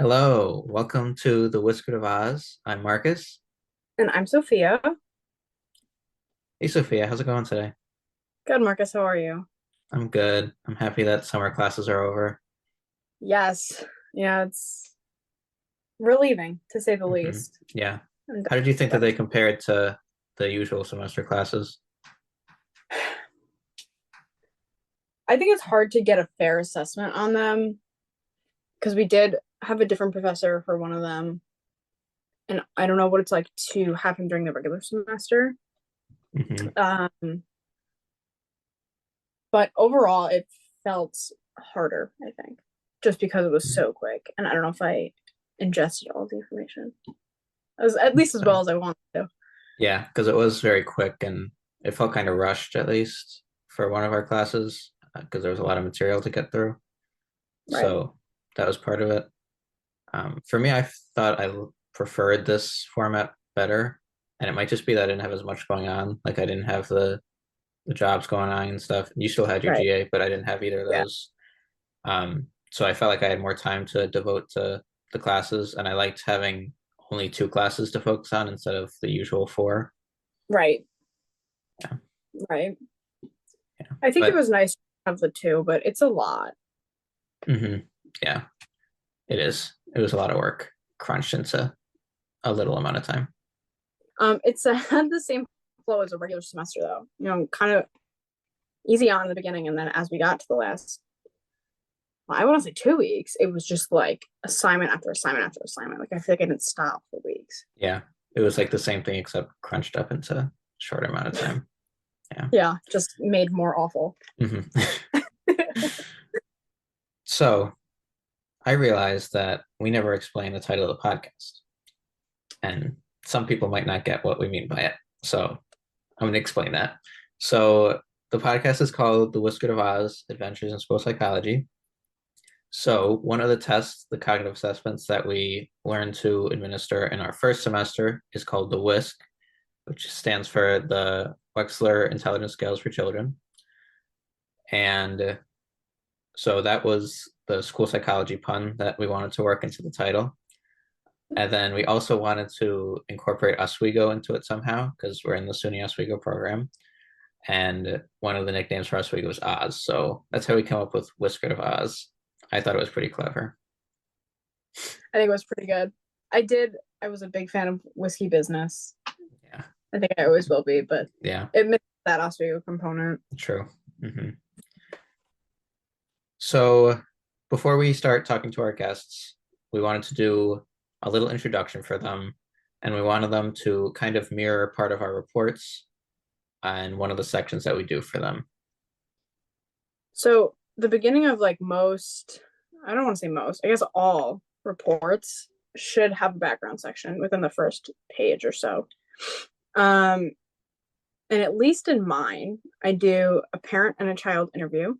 Hello, welcome to the Wiscard of Oz. I'm Marcus. And I'm Sophia. Hey, Sophia, how's it going today? Good, Marcus. How are you? I'm good. I'm happy that summer classes are over. Yes. Yeah, it's relieving to say the hmm least. Yeah. And How did you think that they compared to the usual semester classes? I think it's hard to get a fair assessment on them because we did have a different professor for one of them. And I don't know what it's like to have him during the regular semester. hmm Um, but overall, it felt harder, I think, just because it was so quick. And I don't know if I ingested all the information at least as well So, as I wanted to. yeah, because it was very quick and it felt kind of rushed, at least for one of our classes, because there was a lot of material to get through. Right. So that was part of it. For me, I thought preferred this format better, and it might just be that I didn't have as much going on. Like I didn't have the jobs going on and stuff. You still had your Right. GA, but I didn't have either of Yeah. those. So I felt like I had more time to devote to the classes, and I liked having only two classes to focus on instead of the usual four. Right. Yeah, Right. yeah. I think it But was nice to have the two, but it's a lot. hmm yeah, it is. It was a lot of work crunched into a little amount of time. It's had the same flow as a regular semester though. Kind of easy on in the beginning, and then as we got to the last, well, I want to say 2 weeks, it was just like assignment after assignment after assignment. Like I feel like I didn't stop for weeks. Yeah, it was like the same thing except crunched up into a shorter amount of time. Yeah. Yeah, just made more awful. hmm So I realized that we never explained the title of the podcast, and some people might not get what we mean by it. So I'm going to explain that. So the podcast is called The Wiscard of Oz Adventures in School Psychology. So one of the tests, the cognitive assessments that we learn to administer in our first semester is called the WISC, which stands for the Wechsler Intelligence Scales for Children. And so that was the school psychology pun that we wanted to work into the title. And then we also wanted to incorporate Oswego into it somehow because we're in the SUNY Oswego program. And one of the nicknames for Oswego was Oz. So that's how we came up with Wiscard of Oz. I thought it was pretty clever. I think it was pretty good. I was a big fan of whiskey business. Yeah. I think I always will be, but Yeah. it missed that Oswego component. True. hmm So before we start talking to our guests, we wanted to do a little introduction for them. And we wanted them to kind of mirror part of our reports and one of the sections that we do for them. So the beginning of like I don't want to say most, I guess all reports should have a background section within the first page or so. Um, and at least in mine, I do a parent and a child interview,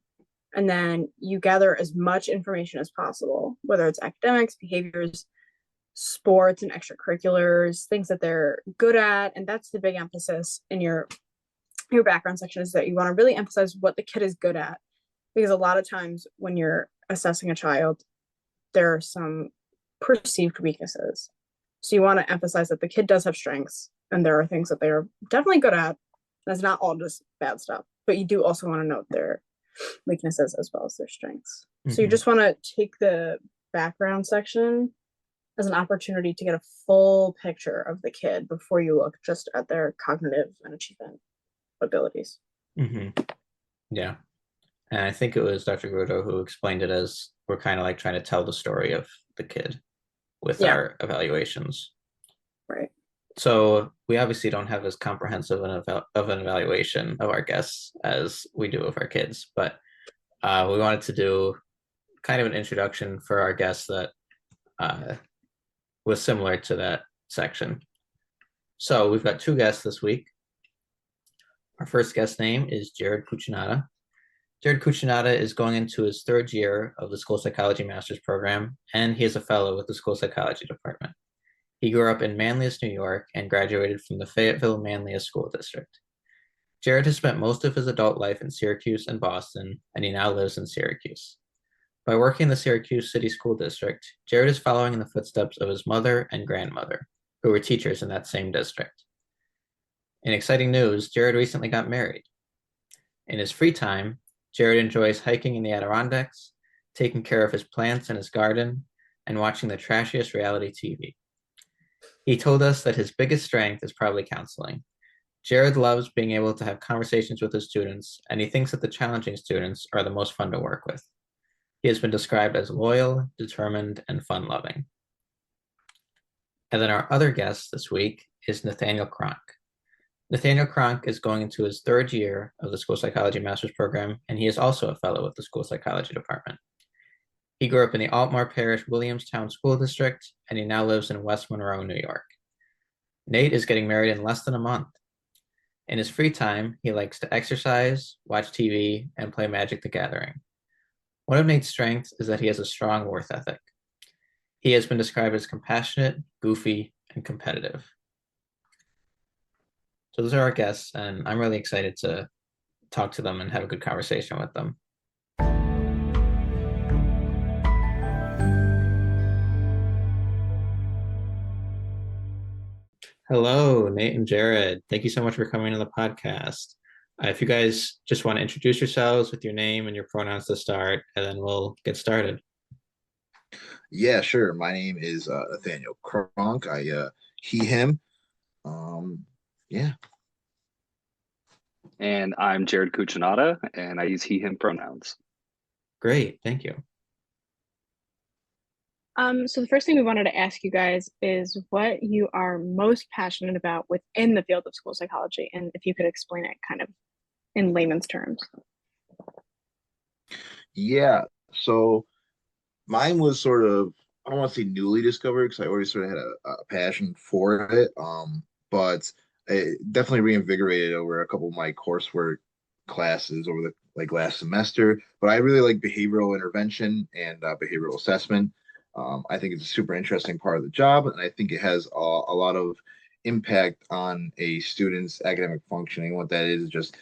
and then you gather as much information as possible, whether it's academics, behaviors, sports, and extracurriculars, things that they're good at. And that's the big emphasis in your background section is that you want to really emphasize what the kid is good at because a lot of times when you're assessing a child, there are some perceived weaknesses. So you want to emphasize that the kid does have strengths and there are things that they are definitely good at. That's not all just bad stuff, but you do also want to note their weaknesses as well as their strengths. So you hmm just want to take the background section as an opportunity to get a full picture of the kid before you look just at their cognitive and achievement abilities. hmm Yeah. And I think it was Dr. Grudo who explained it as we're kind of like trying to tell the story of the kid with Yeah, our evaluations. right. So we obviously don't have as comprehensive of an evaluation of our guests as we do of our kids, but we wanted to do kind of an introduction for our guests that uh, was similar to that section. So we've got two guests this week. Our first guest name is Jared Cuccinata. Jared Cuccinata is going into his third year of the School Psychology Master's Program, and he is a fellow with the School Psychology Department. He grew up in Manlius, New York, and graduated from the Fayetteville Manlius School District. Jared has spent most of his adult life in Syracuse and Boston, and he now lives in Syracuse. By working in the Syracuse City School District, Jared is following in the footsteps of his mother and grandmother, who were teachers in that same district. In exciting news, Jared recently got married. In his free time, Jared enjoys hiking in the Adirondacks, taking care of his plants and his garden, and watching the trashiest reality TV. He told us that his biggest strength is probably counseling. Jared loves being able to have conversations with his students, and he thinks that the challenging students are the most fun to work with. He has been described as loyal, determined, and fun-loving. And then our other guest this week is Nathaniel Kronk. Nathaniel Kronk is going into his third year of the School Psychology Master's Program, and he is also a fellow with the School Psychology Department. He grew up in the Altmar Parish Williamstown School District, and he now lives in West Monroe, New York. Nate is getting married in less than a month. In his free time, he likes to exercise, watch TV, and play Magic the Gathering. One of Nate's strengths is that he has a strong work ethic. He has been described as compassionate, goofy, and competitive. So those are our guests, and I'm really excited to talk to them and have a good conversation with them. Hello, Nate and Jared. Thank you so much for coming on the podcast. If you guys just want to introduce yourselves with your name and your pronouns to start, and then we'll get started. Yeah, sure. My name is Nathaniel Kronk. He, him. Yeah. And I'm Jared Cuccinata, and I use he, him pronouns. Great, thank you. So the first thing we wanted to ask you guys is what you are most passionate about within the field of school psychology, and if you could explain it kind of in layman's terms. Yeah. So mine was sort of, I don't want to say newly discovered because I always sort of had a passion for it. But it definitely reinvigorated over a couple of my coursework classes over the last semester. But I really like behavioral intervention and behavioral assessment. I think it's a super interesting part of the job, and I think it has a lot of impact on a student's academic functioning. What that is just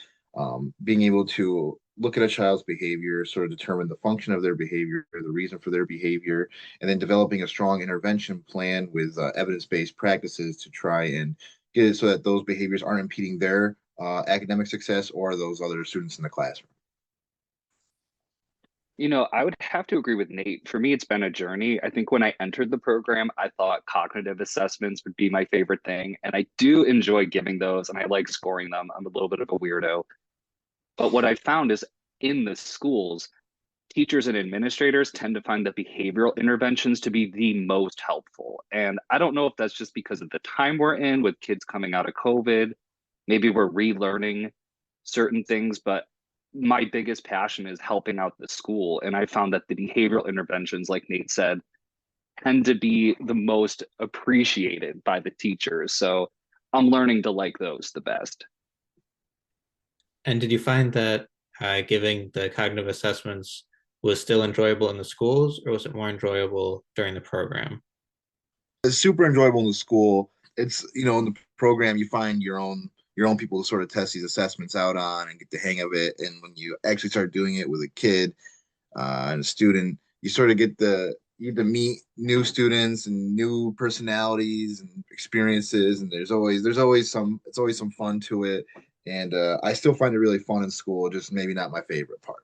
being able to look at a child's behavior, sort of determine the function of their behavior, the reason for their behavior, and then developing a strong intervention plan with evidence-based practices to try and get it so that those behaviors aren't impeding their academic success or those other students in the classroom. I would have to agree with Nate. For me, it's been a journey. I think when I entered the program, I thought cognitive assessments would be my favorite thing. And I do enjoy giving those, and I like scoring them. I'm a little bit of a weirdo. But what I found is in the schools, teachers and administrators tend to find the behavioral interventions to be the most helpful. And I don't know if that's just because of the time we're in with kids coming out of COVID. Maybe we're relearning certain things, but my biggest passion is helping out the school. And I found that the behavioral interventions, like Nate said, tend to be the most appreciated by the teachers. So I'm learning to like those the best. And did you find that giving the cognitive assessments was still enjoyable in the schools, or was it more enjoyable during the program? It's super enjoyable in the school. It's, in the program, you find your own people to sort of test these assessments out on and get the hang of it. And when you actually start doing it with a kid and a student, you sort of get you get to meet new students and new personalities and experiences. And it's always some fun to it. And I still find it really fun in school, just maybe not my favorite part.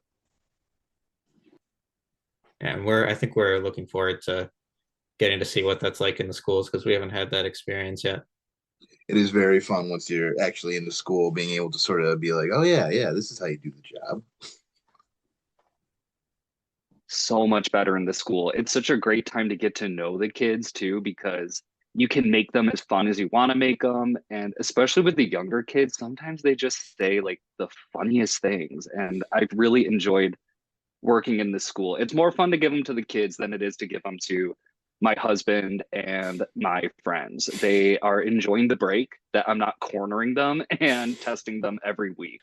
And I think we're looking forward to getting to see what that's like in the schools because we haven't had that experience yet. It is very fun once you're actually in the school, being able to sort of be like, oh yeah, this is how you do the job. So much better in the school. It's such a great time to get to know the kids too, because you can make them as fun as you want to make them. And especially with the younger kids, sometimes they just say like the funniest things. And I've really enjoyed working in the school. It's more fun to give them to the kids than it is to give them to my husband and my friends. They are enjoying the break that I'm not cornering them and testing them every week.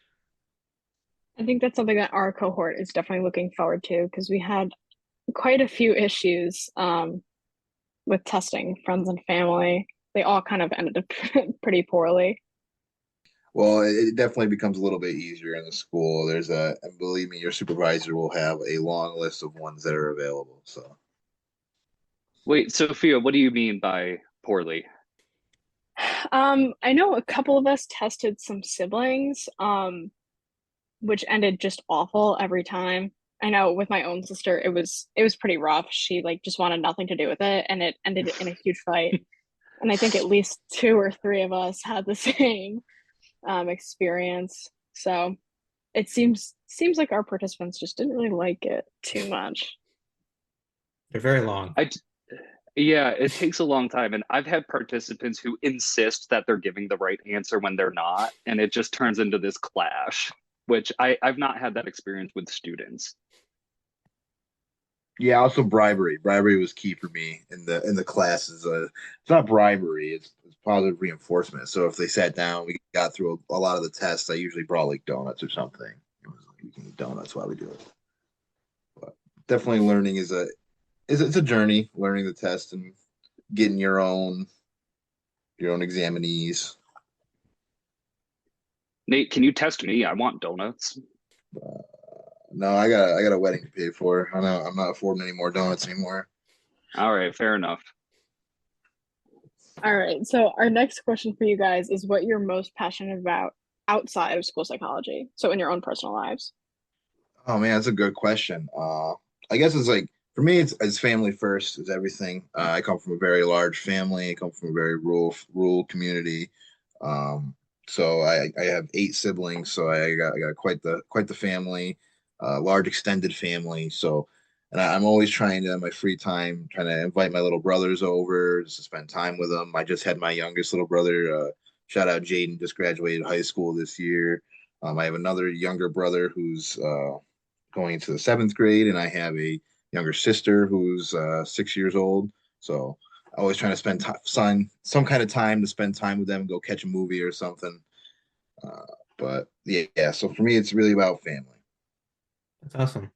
I think that's something that our cohort is definitely looking forward to because we had quite a few issues with testing friends and family. They all kind of ended up pretty poorly. Well, it definitely becomes a little bit easier in the school. And believe me, your supervisor will have a long list of ones that are available. So, Wait, Sophia, what do you mean by poorly? I know a couple of us tested some siblings, which ended just awful every time. I know with my own sister, it was pretty rough. She like just wanted nothing to do with it, and it ended in a huge fight. And I think at least two or three of us had the same experience. So it seems like our participants just didn't really like it too much. They're very long. I Yeah, it takes a long time. And I've had participants who insist that they're giving the right answer when they're not, and it just turns into this clash, which I've not had that experience with students. yeah, also bribery. Bribery was key for me in the classes. It's not bribery; it's positive reinforcement. So if they sat down, we got through a lot of the tests. I usually brought like donuts or something. It was like, you can eat donuts while we do it. But definitely, learning is it's a journey. Learning the test and getting your own examinees. Nate, can you test me? I want donuts. Uh, no, I got a wedding to pay for. I'm not affording any more donuts anymore. All right, fair enough. All right. So our next question for you guys is what you're most passionate about outside of school psychology. So in your own personal lives. Oh man, that's a good question. I guess it's like for me, it's family first is everything. I come from a very large family. I come from a very rural community. Um, so I have eight siblings. So I got quite the family, large extended family. So, and I'm always trying to in my free time trying to invite my little brothers over just to spend time with them. I just had my youngest little brother. Shout out Jaden, just graduated high school this year. I have another younger brother who's going into the seventh grade, and I have a younger sister who's 6 years old. So I always trying to spend some kind of time to spend time with them, go catch a movie or something. Uh, but yeah. So for me, it's really about family. That's awesome.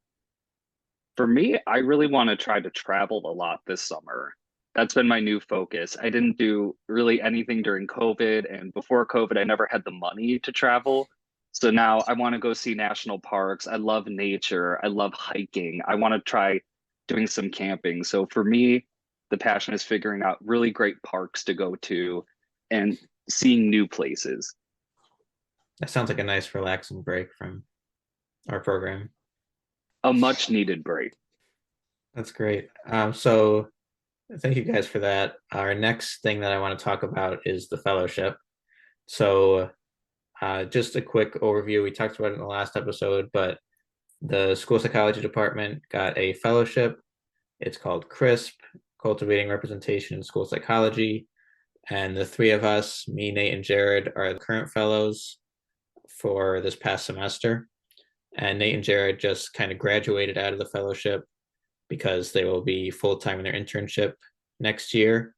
For me, I really want to try to travel a lot this summer. That's been my new focus. I didn't do really anything during COVID, and before COVID, I never had the money to travel. So now I want to go see national parks. I love nature. I love hiking. I want to try doing some camping. So for me, the passion is figuring out really great parks to go to and seeing new places. That sounds like a nice relaxing break from our program. A much needed break. That's great. So thank you guys for that. Our next thing that I want to talk about is the fellowship. So just a quick overview. We talked about it in the last episode, but the school psychology department got a fellowship. It's called CRISP, Cultivating Representation in School Psychology. And the three of us, me, Nate, and Jared, are the current fellows for this past semester. And Nate and Jared just kind of graduated out of the fellowship because they will be full-time in their internship next year.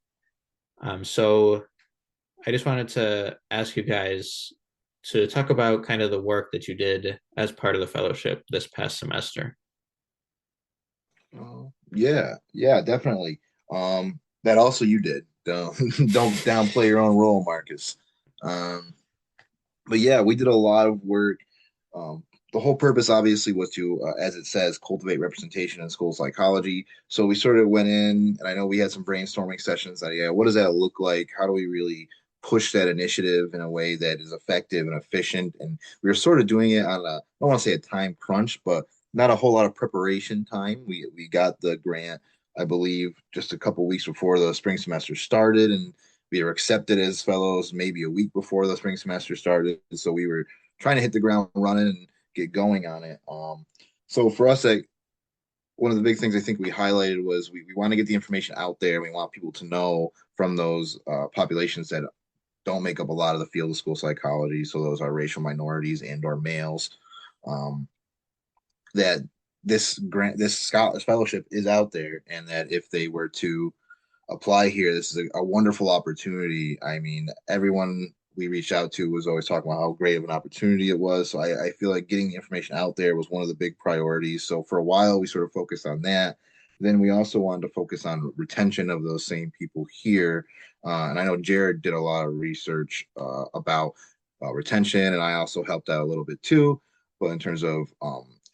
So I just wanted to ask you guys to talk about kind of the work that you did as part of the fellowship this past semester. Yeah, definitely. That also you did. Don't don't downplay your own role, Marcus. Um, but yeah, we did a lot of work. Um, the whole purpose, obviously, was to, as it says, cultivate representation in school psychology. So we sort of went in, and I know we had some brainstorming sessions. That yeah, what does that look like? How do we really push that initiative in a way that is effective and efficient? And we were sort of doing it on a, I don't want to say a time crunch, but not a whole lot of preparation time. We got the grant, I believe, just a couple weeks before the spring semester started, and we were accepted as fellows maybe a week before the spring semester started. So we were trying to hit the ground running and get going on it. So for us, like one of the big things I think we highlighted was we want to get the information out there. We want people to know from those populations that don't make up a lot of the field of school psychology. So those are racial minorities and or males. Um, that this fellowship is out there, and that if they were to apply here, this is a wonderful opportunity. I mean, everyone we reached out to was always talking about how great of an opportunity it was. So I feel like getting the information out there was one of the big priorities. So for a while, we sort of focused on that. Then we also wanted to focus on retention of those same people here. And I know Jared did a lot of research about retention, and I also helped out a little bit too. But in terms of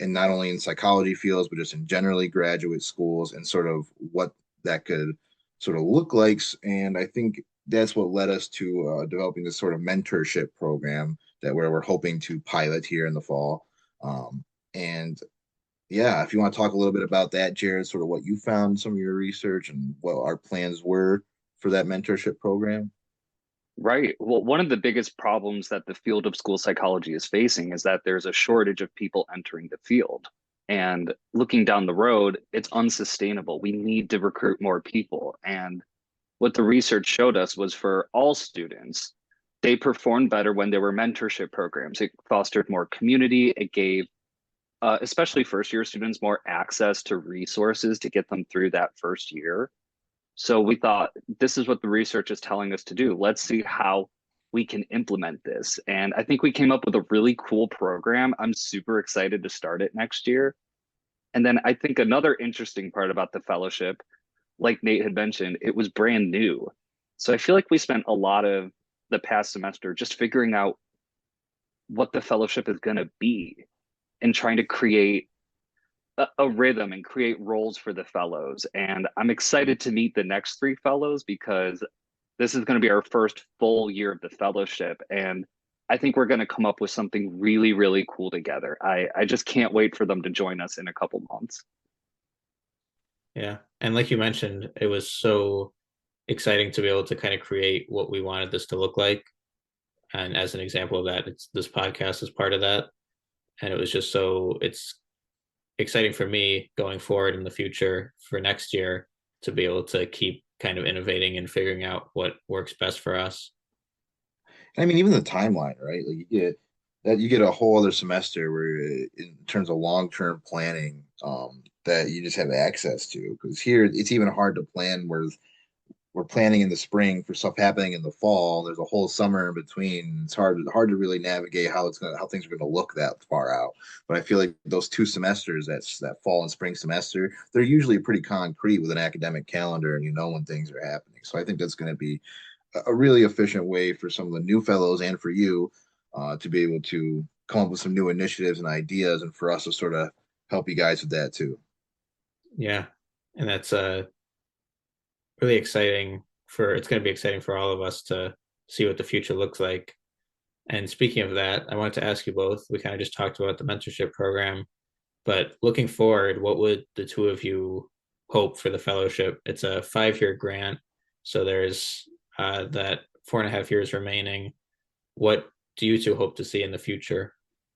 and not only in psychology fields, but just in generally graduate schools and sort of what that could sort of look like. And I think that's what led us to developing this sort of mentorship program that where we're hoping to pilot here in the fall. And yeah, if you want to talk a little bit about that, Jared, sort of what you found in some of your research and what our plans were for that mentorship program. Right. Well, one of the biggest problems that the field of school psychology is facing is that there's a shortage of people entering the field. And looking down the road, it's unsustainable. We need to recruit more people. And what the research showed us was for all students, they performed better when there were mentorship programs. It fostered more community. It gave, especially first year students, more access to resources to get them through that first year. So we thought this is what the research is telling us to do. Let's see how we can implement this. And I think we came up with a really cool program. I'm super excited to start it next year. And then I think another interesting part about the fellowship, like Nate had mentioned, it was brand new. So I feel like we spent a lot of the past semester just figuring out what the fellowship is going to be and trying to create a rhythm and create roles for the fellows. And I'm excited to meet the next three fellows because this is going to be our first full year of the fellowship. And I think we're going to come up with something really, really cool together. I just can't wait for them to join us in a couple months. Yeah. And like you mentioned, it was so exciting to be able to kind of create what we wanted this to look like. And as an example of that, it's this podcast is part of that. And it was just it's exciting for me going forward in the future for next year to be able to keep kind of innovating and figuring out what works best for us. I mean, even the timeline, right? Like you get a whole other semester where, in terms of long-term planning, that you just have access to. Because here, it's even hard to plan. Where we're planning in the spring for stuff happening in the fall. There's a whole summer in between. It's hard to really navigate how things are gonna look that far out. But I feel like those 2 semesters, that fall and spring semester, they're usually pretty concrete with an academic calendar, and you know when things are happening. So I think that's going to be a really efficient way for some of the new fellows and for you to be able to come up with some new initiatives and ideas, and for us to sort of help you guys with that too. Yeah. And that's really exciting it's going to be exciting for all of us to see what the future looks like. And speaking of that, I wanted to ask you both, we kind of just talked about the mentorship program, but looking forward, what would the two of you hope for the fellowship? It's a 5-year grant. So there's that 4.5 years remaining. What do you two hope to see in the future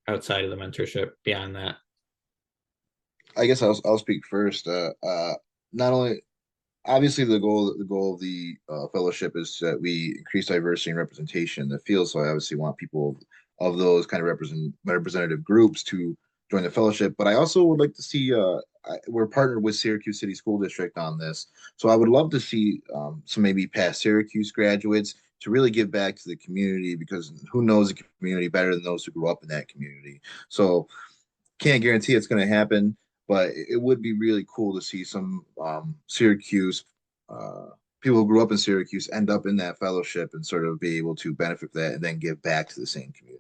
outside of the mentorship beyond that? I guess I'll speak first. Not only obviously the goal of the fellowship is that we increase diversity and representation in the field. So I obviously want people of those kind of representative groups to join the fellowship. But I also would like to see we're partnered with Syracuse City School District on this, so I would love to see some maybe past Syracuse graduates to really give back to the community, because who knows the community better than those who grew up in that community. So can't guarantee it's going to happen, but it would be really cool to see some Syracuse people who grew up in Syracuse end up in that fellowship and sort of be able to benefit from that and then give back to the same community.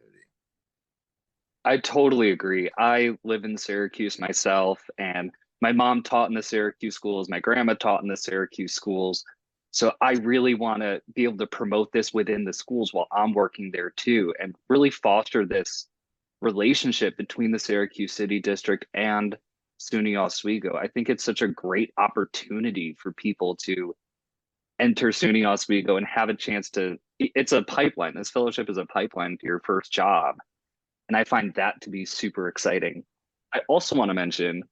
I totally agree. I live in Syracuse myself, and my mom taught in the Syracuse schools. My grandma taught in the Syracuse schools. So I really want to be able to promote this within the schools while I'm working there too, and really foster this relationship between the Syracuse City District and SUNY Oswego. I think it's such a great opportunity for people to enter SUNY Oswego and have a chance to, it's a pipeline. This fellowship is a pipeline to your first job. And I find that to be super exciting. I also want to mention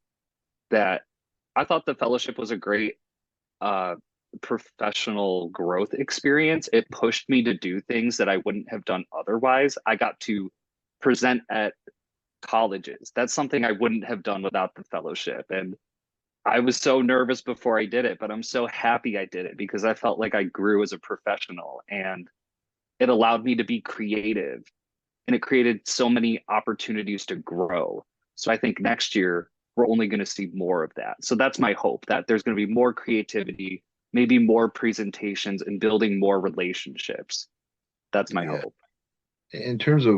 that I thought the fellowship was a great professional growth experience. It pushed me to do things that I wouldn't have done otherwise. I got to present at colleges. That's something I wouldn't have done without the fellowship. And I was so nervous before I did it, but I'm so happy I did it because I felt like I grew as a professional, and it allowed me to be creative, and it created so many opportunities to grow. So I think next year we're only going to see more of that. So that's my hope, that there's going to be more creativity, maybe more presentations, and building more relationships. That's my hope. In terms of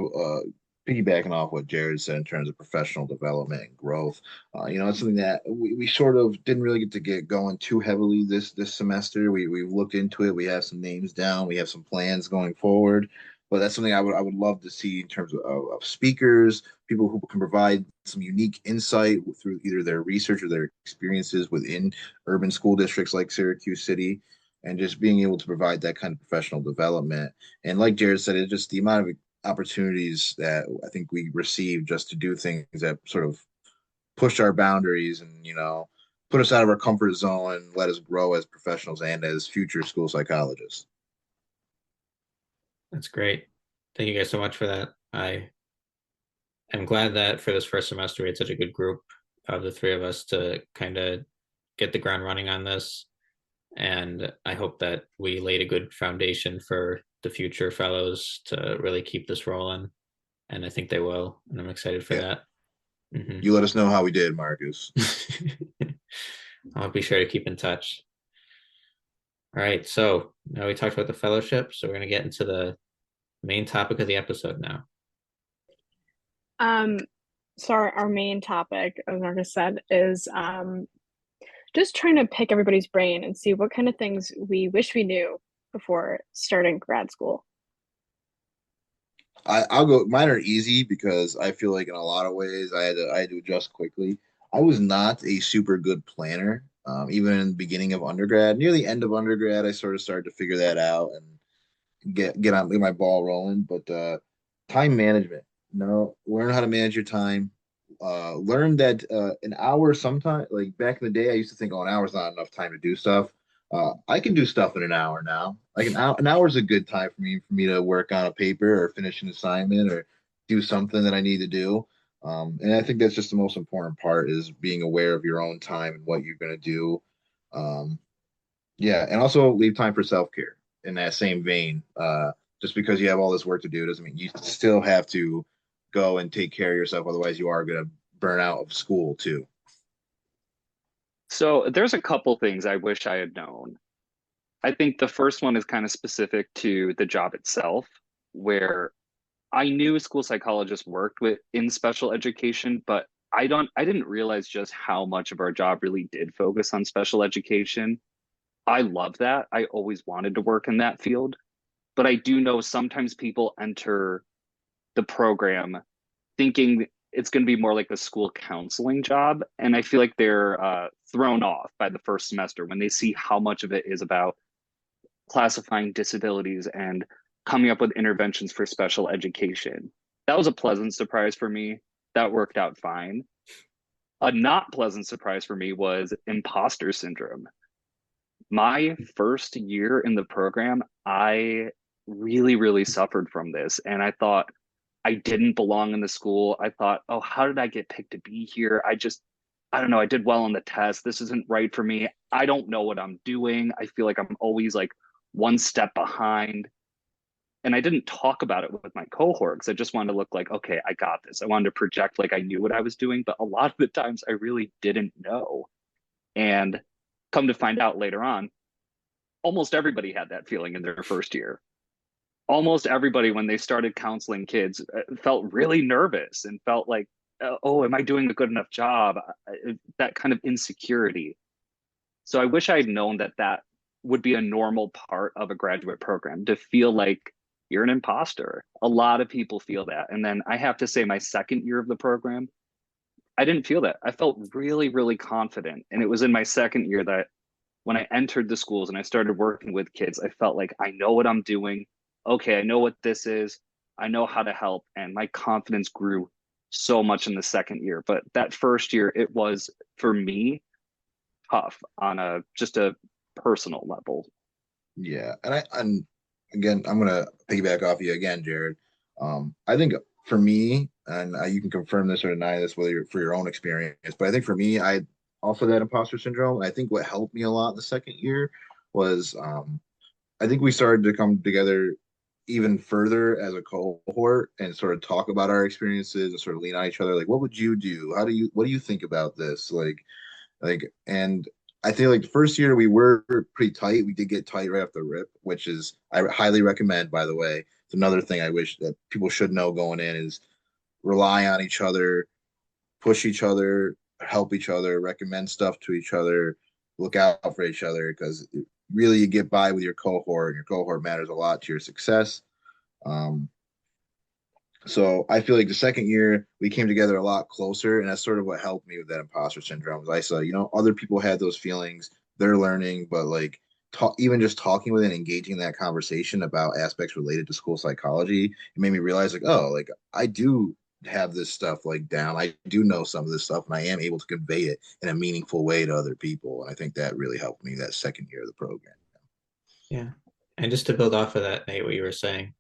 piggybacking off what Jared said in terms of professional development and growth, it's something that we sort of didn't really get going too heavily this semester. We've looked into it. We have some names down. We have some plans going forward. But that's something I would love to see in terms of speakers, people who can provide some unique insight through either their research or their experiences within urban school districts like Syracuse City, and just being able to provide that kind of professional development. And like Jared said, it's just the amount of opportunities that I think we receive just to do things that sort of push our boundaries and, put us out of our comfort zone and let us grow as professionals and as future school psychologists. That's great. Thank you guys so much for that. I am glad that for this first semester we had such a good group of the three of us to kind of get the ground running on this. And I hope that we laid a good foundation for the future fellows to really keep this rolling. And I think they will. And I'm excited for that. Mm-hmm. You let us know how we did, Marcus. I'll be sure to keep in touch. All right. So now we talked about the fellowship. So we're going to get into the main topic of the episode now. So our main topic, as Marcus said, is just trying to pick everybody's brain and see what kind of things we wish we knew before starting grad school. I'll go. Mine are easy because I feel like in a lot of ways I had to adjust quickly. I was not a super good planner. Even in the beginning of undergrad, near the end of undergrad, I sort of started to figure that out and get my ball rolling. But time management, learn how to manage your time. Learn that an hour sometimes, like back in the day, I used to think, oh, an hour's not enough time to do stuff. I can do stuff in an hour now. Like an hour is a good time for me to work on a paper or finish an assignment or do something that I need to do. And I think that's just the most important part is being aware of your own time and what you're going to do. Yeah, and also leave time for self-care in that same vein. Just because you have all this work to do doesn't mean you still have to go and take care of yourself. Otherwise, you are going to burn out of school too. So there's a couple things I wish I had known. I think the first one is kind of specific to the job itself, where I knew school psychologists worked in special education, but I didn't realize just how much of our job really did focus on special education. I love that. I always wanted to work in that field, but I do know sometimes people enter the program thinking it's going to be more like a school counseling job. And I feel like they're thrown off by the first semester when they see how much of it is about classifying disabilities and coming up with interventions for special education. That was a pleasant surprise for me. That worked out fine. A not pleasant surprise for me was imposter syndrome. My first year in the program, I really, really suffered from this. And I thought I didn't belong in the school. I thought, oh, how did I get picked to be here? I don't know. I did well on the test. This isn't right for me. I don't know what I'm doing. I feel like I'm always like one step behind. And I didn't talk about it with my cohort because I just wanted to look like, okay, I got this. I wanted to project like I knew what I was doing. But a lot of the times I really didn't know. And come to find out later on, almost everybody had that feeling in their first year. Almost everybody, when they started counseling kids, felt really nervous and felt like, oh, am I doing a good enough job? That kind of insecurity. So I wish I had known that would be a normal part of a graduate program, to feel like you're an imposter. A lot of people feel that. And then I have to say, my second year of the program, I didn't feel that. I felt really, really confident. And it was in my second year that when I entered the schools and I started working with kids, I felt like I know what I'm doing. Okay, I know what this is. I know how to help. And my confidence grew so much in the second year. But that first year, it was, for me, tough on just a personal level. Yeah, and again, I'm gonna piggyback off you again, Jared. I think for me, and you can confirm this or deny this whether you're for your own experience, but I think for me, I also that imposter syndrome. And I think what helped me a lot in the second year was I think we started to come together even further as a cohort and sort of talk about our experiences and sort of lean on each other. Like, what would you do? What do you think about this? And I feel like the first year we were pretty tight. We did get tight right off the rip, which is I highly recommend, by the way, It's another thing I wish that people should know going in is rely on each other, push each other, help each other, recommend stuff to each other, look out for each other because really you get by with your cohort, and your cohort matters a lot to your success. Um, so I feel like the second year we came together a lot closer, and that's sort of what helped me with that imposter syndrome. Was I saw, other people had those feelings, they're learning, but like even just talking with and engaging in that conversation about aspects related to school psychology, it made me realize like, oh, like I do have this stuff like down. I do know some of this stuff, and I am able to convey it in a meaningful way to other people. And I think that really helped me that second year of the program. Yeah. And just to build off of that, Nate, what you were saying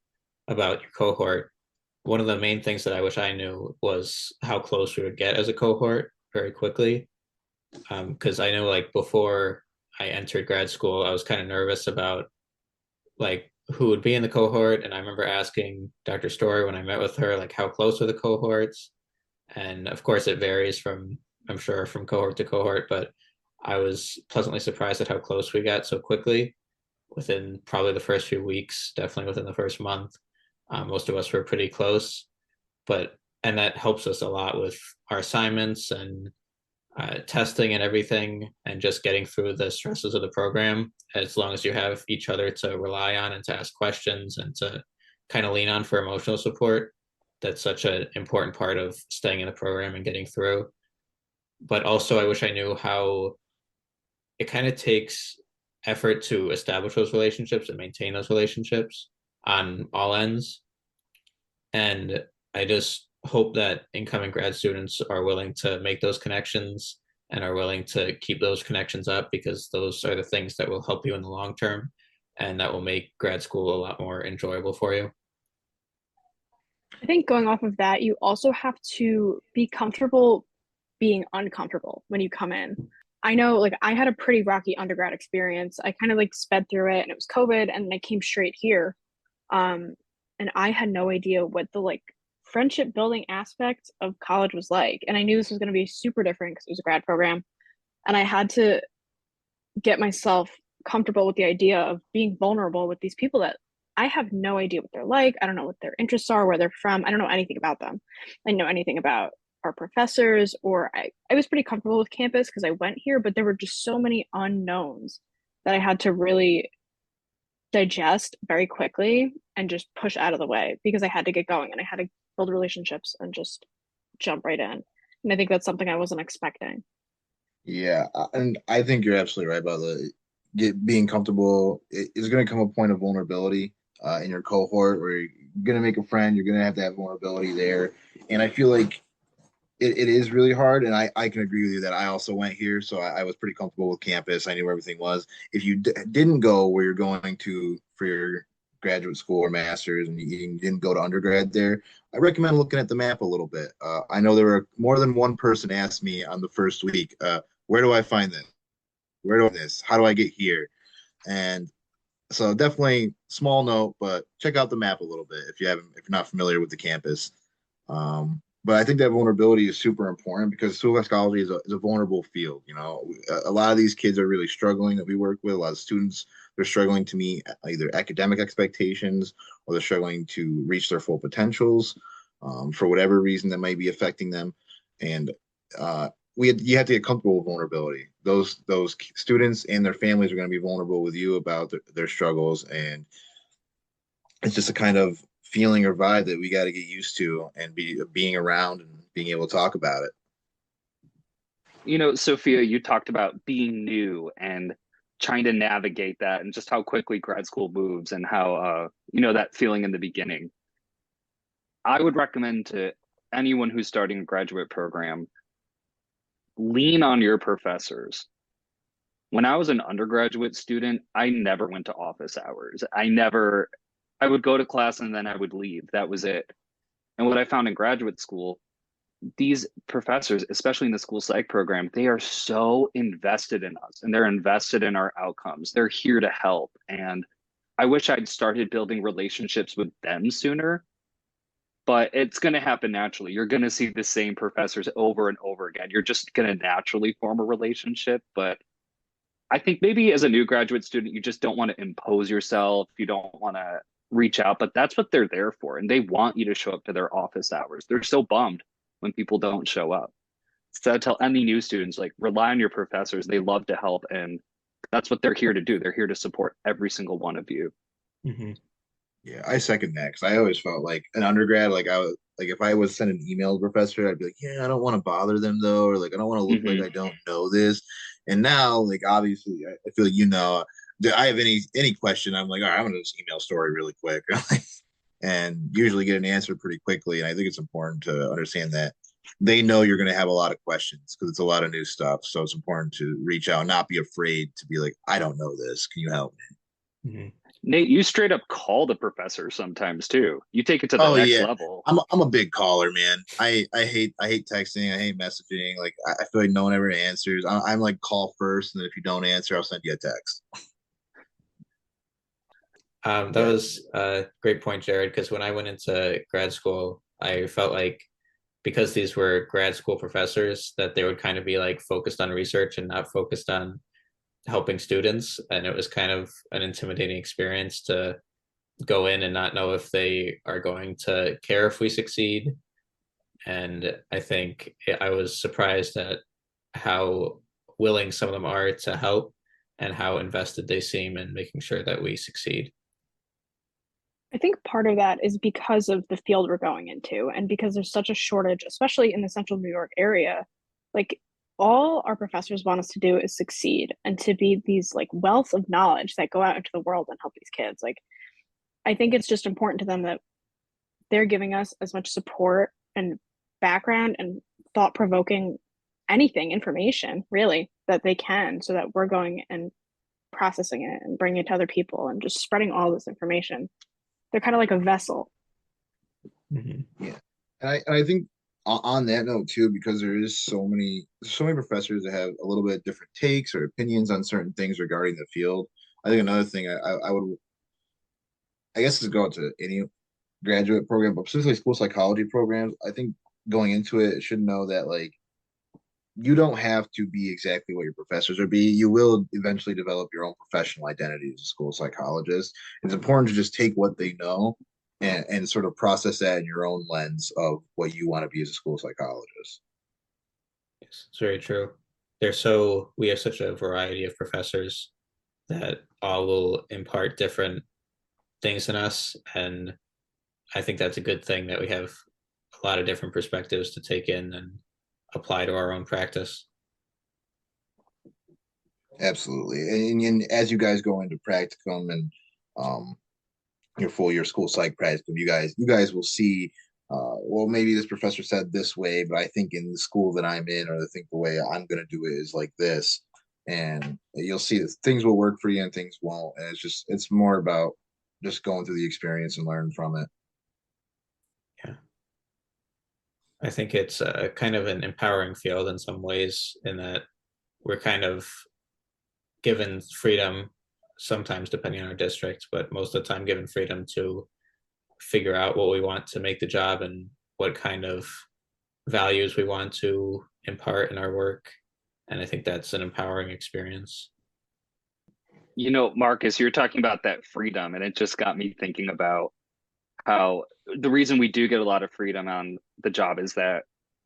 about your cohort, one of the main things that I wish I knew was how close we would get as a cohort very quickly. Because I know like before I entered grad school, I was kind of nervous about like who would be in the cohort. And I remember asking Dr. Story when I met with her, like how close are the cohorts? And of course it varies from, I'm sure, from cohort to cohort, but I was pleasantly surprised at how close we got so quickly within probably the first few weeks, definitely within the first month. Most of us were pretty close, and that helps us a lot with our assignments and testing and everything, and just getting through the stresses of the program. As long as you have each other to rely on and to ask questions and to kind of lean on for emotional support, that's such an important part of staying in the program and getting through. But also, I wish I knew how it kind of takes effort to establish those relationships and maintain those relationships on all ends. And I just hope that incoming grad students are willing to make those connections and are willing to keep those connections up, because those are the things that will help you in the long term and that will make grad school a lot more enjoyable for you. I think going off of that, you also have to be comfortable being uncomfortable when you come in. I know like I had a pretty rocky undergrad experience. I kind of like sped through it and it was COVID and I came straight here. And I had no idea what the like friendship building aspect of college was like. And I knew this was going to be super different because it was a grad program. And I had to get myself comfortable with the idea of being vulnerable with these people that I have no idea what they're like. I don't know what their interests are, where they're from. I don't know anything about them. I know anything about our professors, or I was pretty comfortable with campus because I went here, but there were just so many unknowns that I had to really digest very quickly and just push out of the way because I had to get going and I had to build relationships and just jump right in. And I think that's something I wasn't expecting. Yeah, and I think you're absolutely right about being comfortable. It's going to come a point of vulnerability in your cohort where you're going to make a friend. You're going to have vulnerability there, and I feel like it is really hard. And I can agree with you that I also went here, so I was pretty comfortable with campus. I knew where everything was. If you didn't go where you're going to for your graduate school or master's, and you didn't go to undergrad there, I recommend looking at the map a little bit. I know there were more than one person asked me on the first week, where do I find this? Where do I this? How do I get here? And so definitely small note, but check out the map a little bit if you're not familiar with the campus. But I think that vulnerability is super important because school psychology is a vulnerable field. A lot of these kids are really struggling that we work with. A lot of students, they're struggling to meet either academic expectations or they're struggling to reach their full potentials for whatever reason that might be affecting them. And you have to get comfortable with vulnerability. Those students and their families are going to be vulnerable with you about their struggles, and it's just a kind of feeling or vibe that we got to get used to and being around and being able to talk about it. Sophia, you talked about being new and trying to navigate that and just how quickly grad school moves and how, that feeling in the beginning. I would recommend to anyone who's starting a graduate program, lean on your professors. When I was an undergraduate student, I never went to office hours. I would go to class and then I would leave. That was it. And what I found in graduate school, these professors, especially in the school psych program, they are so invested in us and they're invested in our outcomes. They're here to help. And I wish I'd started building relationships with them sooner, but it's going to happen naturally. You're going to see the same professors over and over again. You're just going to naturally form a relationship. But I think maybe as a new graduate student, you just don't want to impose yourself. You don't want to reach out, but that's what they're there for. And they want you to show up to their office hours. They're so bummed when people don't show up. So I tell any new students, like, rely on your professors. They love to help. And that's what they're here to do. They're here to support every single one of you. Mm-hmm. Yeah, I second that because I always felt like an undergrad, like I was like if I was send an email to the professor, I'd be like, yeah, I don't want to bother them though, or like I don't want to look like I don't know this. And now, like obviously, I feel like that I have any question, I'm like, all right, I'm gonna just email story really quick, and usually get an answer pretty quickly. And I think it's important to understand that they know you're gonna have a lot of questions because it's a lot of new stuff. So it's important to reach out, not be afraid to be like, I don't know this. Can you help me? Mm-hmm. Nate, you straight up call the professor sometimes too. You take it to the next level. I'm a big caller, man. I hate texting. I hate messaging. Like I feel like no one ever answers. I'm like call first, and then if you don't answer, I'll send you a text. That was a great point, Jared, because when I went into grad school, I felt like because these were grad school professors, that they would kind of be like focused on research and not focused on helping students. And it was kind of an intimidating experience to go in and not know if they are going to care if we succeed. And I think I was surprised at how willing some of them are to help and how invested they seem in making sure that we succeed. I think part of that is because of the field we're going into and because there's such a shortage, especially in the central New York area. Like, all our professors want us to do is succeed and to be these like wealth of knowledge that go out into the world and help these kids. Like, I think it's just important to them that they're giving us as much support and background and thought-provoking information really that they can, so that we're going and processing it and bringing it to other people and just spreading all this information. They're kind of like a vessel. Mm-hmm. Yeah, and I think on that note too, because there's so many professors that have a little bit different takes or opinions on certain things regarding the field. I think another thing I would, I guess, is go to any graduate program, but specifically school psychology programs. I think going into it should know that like you don't have to be exactly what your professors are be. You will eventually develop your own professional identity as a school psychologist. It's important to just take what they know and sort of process that in your own lens of what you want to be as a school psychologist. Yes, it's very true. We have such a variety of professors that all will impart different things in us. And I think that's a good thing that we have a lot of different perspectives to take in and apply to our own practice. Absolutely. And as you guys go into practicum and your full year school psych practicum, you guys will see, well, maybe this professor said this way, but I think in the school that I'm in, or I think the way I'm going to do it is like this. And you'll see that things will work for you and things won't. And it's more about just going through the experience and learning from it. Yeah. I think it's kind of an empowering field in some ways, in that we're kind of given freedom, sometimes depending on our district, but most of the time given freedom to figure out what we want to make the job and what kind of values we want to impart in our work. And I think that's an empowering experience. You know, Marcus, you're talking about that freedom, and it just got me thinking about how the reason we do get a lot of freedom on the job is that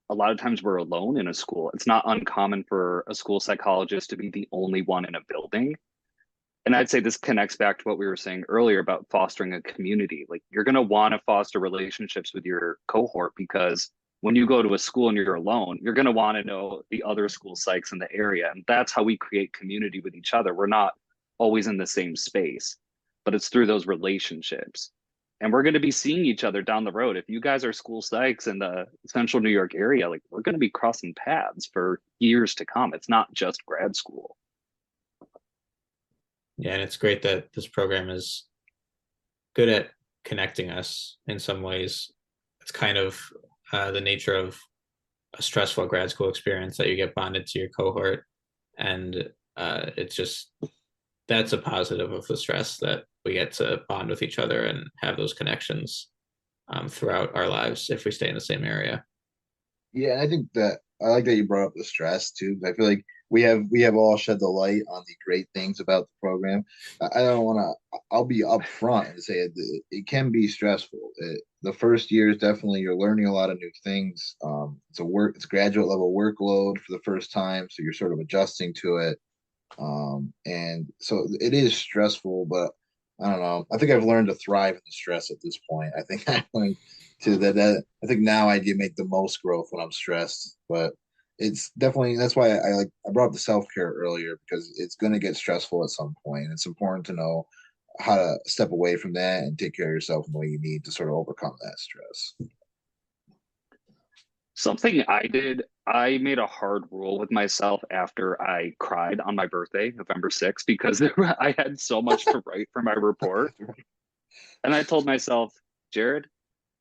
a lot of times we're alone in a school. It's not uncommon for a school psychologist to be the only one in a building. And I'd say this connects back to what we were saying earlier about fostering a community. Like, you're going to want to foster relationships with your cohort, because when you go to a school and you're alone, you're going to want to know the other school psychs in the area. And that's how we create community with each other. We're not always in the same space, but it's through those relationships. And we're going to be seeing each other down the road. If you guys are school psychs in the central New York area, like, we're going to be crossing paths for years to come. It's not just grad school. Yeah, and it's great that this program is good at connecting us in some ways. It's kind of the nature of a stressful grad school experience, that you get bonded to your cohort. And it's just, that's a positive of the stress, that we get to bond with each other and have those connections throughout our lives if we stay in the same area. Yeah, and I think that I like that you brought up the stress too, because I feel like we have all shed the light on the great things about the program. I don't want to. I'll be upfront and say it can be stressful. The first year is definitely you're learning a lot of new things. It's a graduate level workload for the first time, so you're sort of adjusting to it. And so it is stressful, but I don't know. I think I've learned to thrive in the stress at this point. I think I learned to that. I think now I do make the most growth when I'm stressed, but it's definitely that's why I brought up the self-care earlier because it's going to get stressful at some point. And it's important to know how to step away from that and take care of yourself in the way you need to sort of overcome that stress. Something I did, I made a hard rule with myself after I cried on my birthday, November 6th, because I had so much to write for my report. And I told myself, Jared,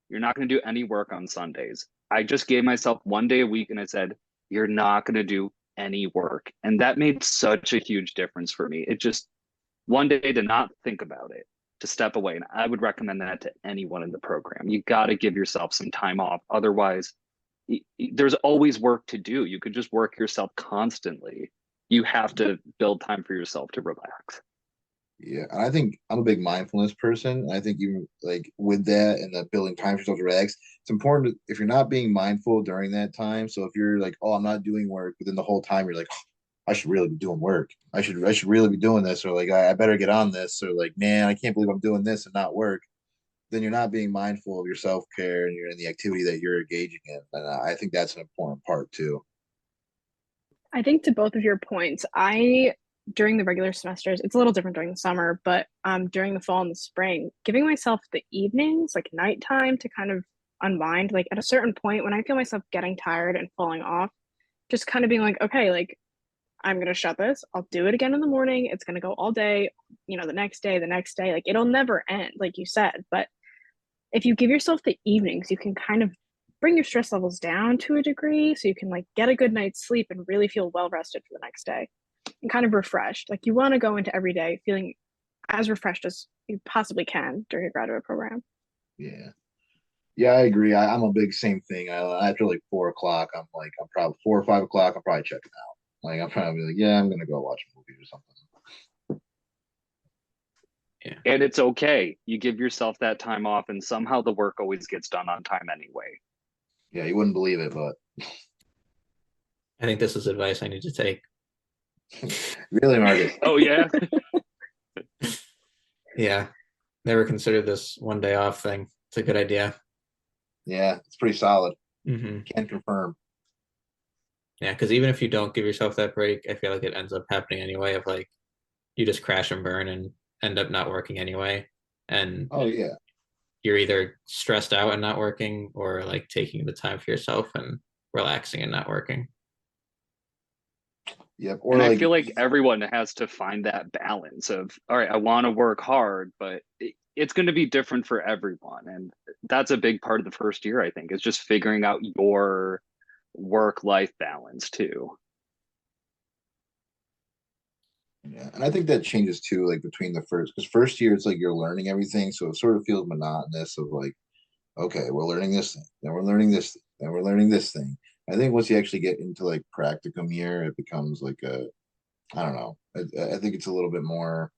you're not going to do any work on Sundays. I just gave myself one day a week and I said, you're not going to do any work. And that made such a huge difference for me. It just one day to not think about it, to step away. And I would recommend that to anyone in the program. You got to give yourself some time off. Otherwise, there's always work to do. You could just work yourself constantly. You have to build time for yourself to relax. Yeah, and I think I'm a big mindfulness person. I think you like with that and the building time for yourself to relax. It's important if you're not being mindful during that time. So if you're like, oh, I'm not doing work, but then the whole time you're like, oh, I should really be doing work. I should really be doing this, or like I better get on this, or like, man, I can't believe I'm doing this and not work. Then you're not being mindful of your self care and you're in the activity that you're engaging in. And I think that's an important part too. I think to both of your points, during the regular semesters, it's a little different during the summer, but during the fall and the spring, giving myself the evenings, like nighttime, to kind of unwind, like at a certain point when I feel myself getting tired and falling off, just kind of being like, okay, like I'm gonna shut this. I'll do it again in the morning. It's gonna go all day, the next day. Like it'll never end, like you said. But if you give yourself the evenings, you can kind of bring your stress levels down to a degree so you can like get a good night's sleep and really feel well rested for the next day and kind of refreshed. Like you want to go into every day feeling as refreshed as you possibly can during a graduate program. Yeah. Yeah, I agree. I'm a big same thing. After like 4 o'clock, I'm probably 4 or 5 o'clock, I'm probably checking out. Like I'm probably like, yeah, I'm gonna go watch a movie or something. Yeah. And it's okay. You give yourself that time off, and somehow the work always gets done on time anyway. Yeah, you wouldn't believe it, but I think this is advice I need to take. really, Marcus. Oh, yeah. Yeah. Never considered this one day off thing. It's a good idea. Yeah, it's pretty solid. Hmm. Can confirm. Yeah, because even if you don't give yourself that break, I feel like it ends up happening anyway, of like you just crash and burn and end up not working anyway. And Oh yeah. you're either stressed out and not working or like taking the time for yourself and relaxing and not working. Yep. Or And I like feel like everyone has to find that balance of, all right, I want to work hard, but it's going to be different for everyone. And that's a big part of the first year, I think, is just figuring out your work-life balance too. yeah, and I think that changes too, like between the first because first year it's like you're learning everything, so it sort of feels monotonous of like, okay, we're learning this thing, then we're learning this thing, then we're learning this thing. I think once you actually get into like practicum year, it becomes like I don't know. I think it's a little bit more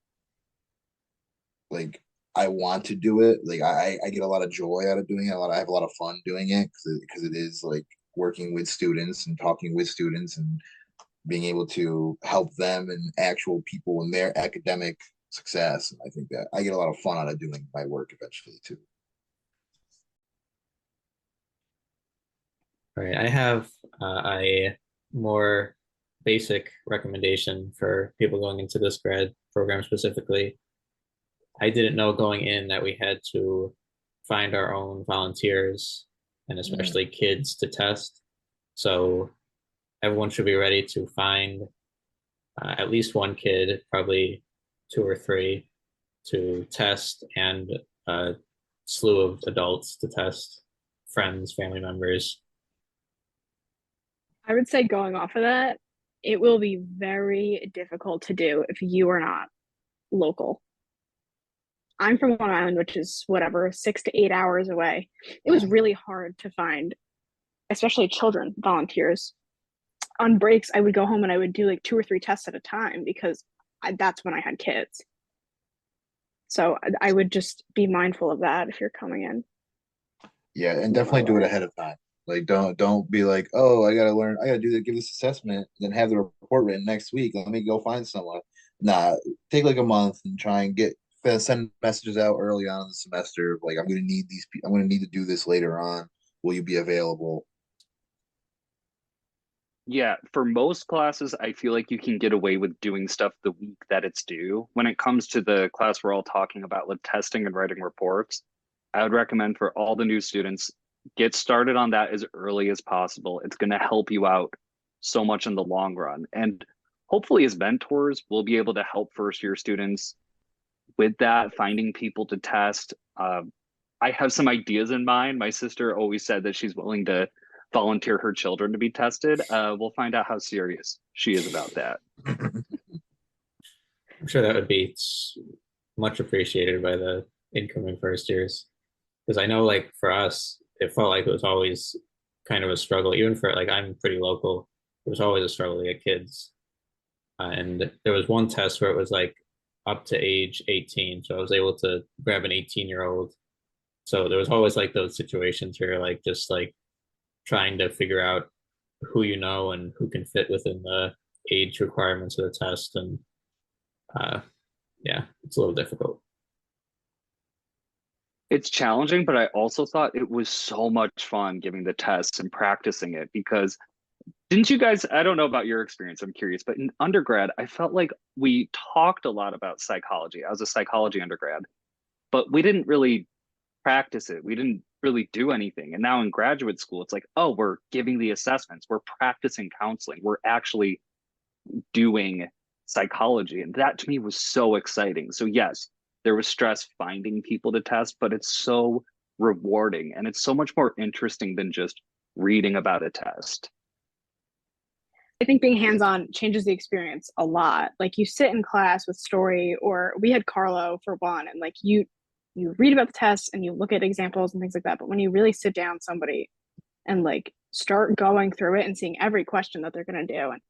like I want to do it. Like I get a lot of joy out of doing it. I have a lot of fun doing it because it is like working with students and talking with students and being able to help them and actual people in their academic success. And I think that I get a lot of fun out of doing my work eventually too. All right. I have a more basic recommendation for people going into this grad program specifically. I didn't know going in that we had to find our own volunteers and especially kids to test. So everyone should be ready to find at least one kid, probably two or three, to test, and a slew of adults to test, friends, family members. I would say going off of that, it will be very difficult to do if you are not local. I'm from Long Island, which is whatever, 6 to 8 hours away. It was really hard to find, especially children volunteers. on breaks, I would go home and I would do like 2 or 3 tests at a time because that's when I had kids. So I would just be mindful of that if you're coming in. Yeah, and definitely do it ahead of time. Like don't be like, oh, I gotta learn, I gotta give this assessment, then have the report written next week. Let me go find someone. Nah, take like a month and try and send messages out early on in the semester. Like I'm gonna need I'm gonna need to do this later on. Will you be available? Yeah, for most classes, I feel like you can get away with doing stuff the week that it's due. When it comes to the class we're all talking about with testing and writing reports, I would recommend for all the new students, get started on that as early as possible. It's going to help you out so much in the long run. And hopefully, as mentors, we'll be able to help first year students with that, finding people to test. I have some ideas in mind. My sister always said that she's willing to volunteer her children to be tested. We'll find out how serious she is about that. I'm sure that would be much appreciated by the incoming first years. Because I know, like, for us, it felt like it was always kind of a struggle, even for, like, I'm pretty local. It was always a struggle to get kids. And there was one test where it was like up to age 18. So I was able to grab an 18-year-old. So there was always like those situations where you're like just like trying to figure out who you know and who can fit within the age requirements of the test. And yeah, it's a little difficult. It's challenging, but I also thought it was so much fun giving the tests and practicing it because didn't you guys, I don't know about your experience, I'm curious, but in undergrad, I felt like we talked a lot about psychology. I was a psychology undergrad, but we didn't really practice it. We didn't really do anything. And now in graduate school, it's like, oh, we're giving the assessments, we're practicing counseling, we're actually doing psychology. And that to me was so exciting. So, yes, there was stress finding people to test, but it's so rewarding and it's so much more interesting than just reading about a test. I think being hands-on changes the experience a lot. Like you sit in class with story, or we had Carlo for one, and like you read about the tests and you look at examples and things like that. But when you really sit down somebody and like start going through it and seeing every question that they're going to do and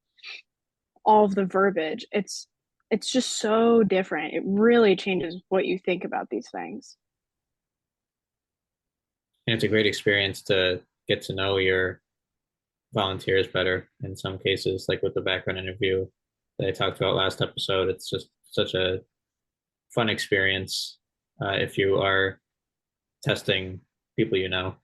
all of the verbiage, it's just so different. It really changes what you think about these things. And it's a great experience to get to know your volunteers better in some cases, like with the background interview that I talked about last episode. It's just such a fun experience if you are testing people you know.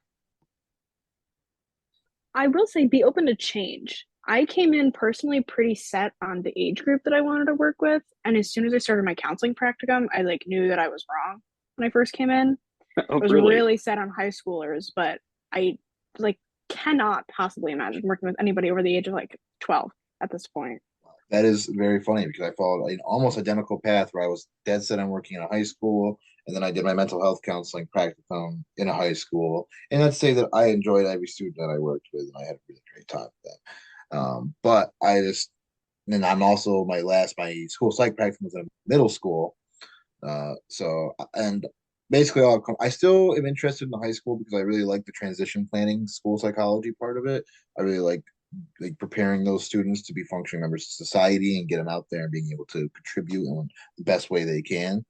I will say be open to change. I came in personally pretty set on the age group that I wanted to work with. And as soon as I started my counseling practicum, I like knew that I was wrong when I first came in. Oh, I was really? really set on high schoolers, but I like cannot possibly imagine working with anybody over the age of like 12 at this point. That is very funny because I followed an almost identical path where I was dead set on working in a high school, and then I did my mental health counseling practicum in a high school. And I'd say that I enjoyed every student that I worked with, and I had a really great time with them. But I just, and I'm also my school psych practicum was in a middle school. And basically, I still am interested in the high school because I really like the transition planning school psychology part of it. I really like preparing those students to be functioning members of society and get them out there and being able to contribute in the best way they can.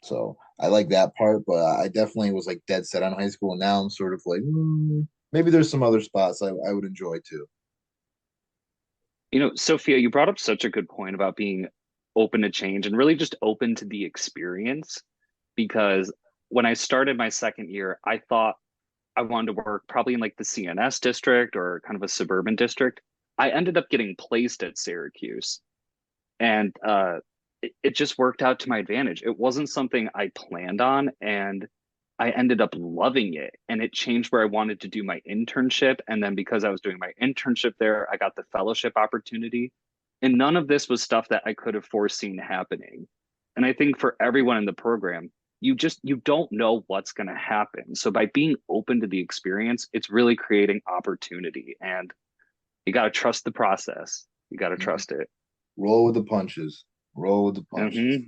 So I like that part, but I definitely was like dead set on high school. And now I'm sort of like, maybe there's some other spots I would enjoy too. You know, Sophia, you brought up such a good point about being open to change and really just open to the experience. Because when I started my second year, I thought I wanted to work probably in like the CNS district or kind of a suburban district. I ended up getting placed at Syracuse, and it just worked out to my advantage. It wasn't something I planned on, and I ended up loving it. And it changed where I wanted to do my internship. And then because I was doing my internship there, I got the fellowship opportunity. And none of this was stuff that I could have foreseen happening. And I think for everyone in the program, you don't know what's going to happen. So by being open to the experience, it's really creating opportunity. And you got to trust the process. You got to trust it. Roll with the punches. Roll with the punches.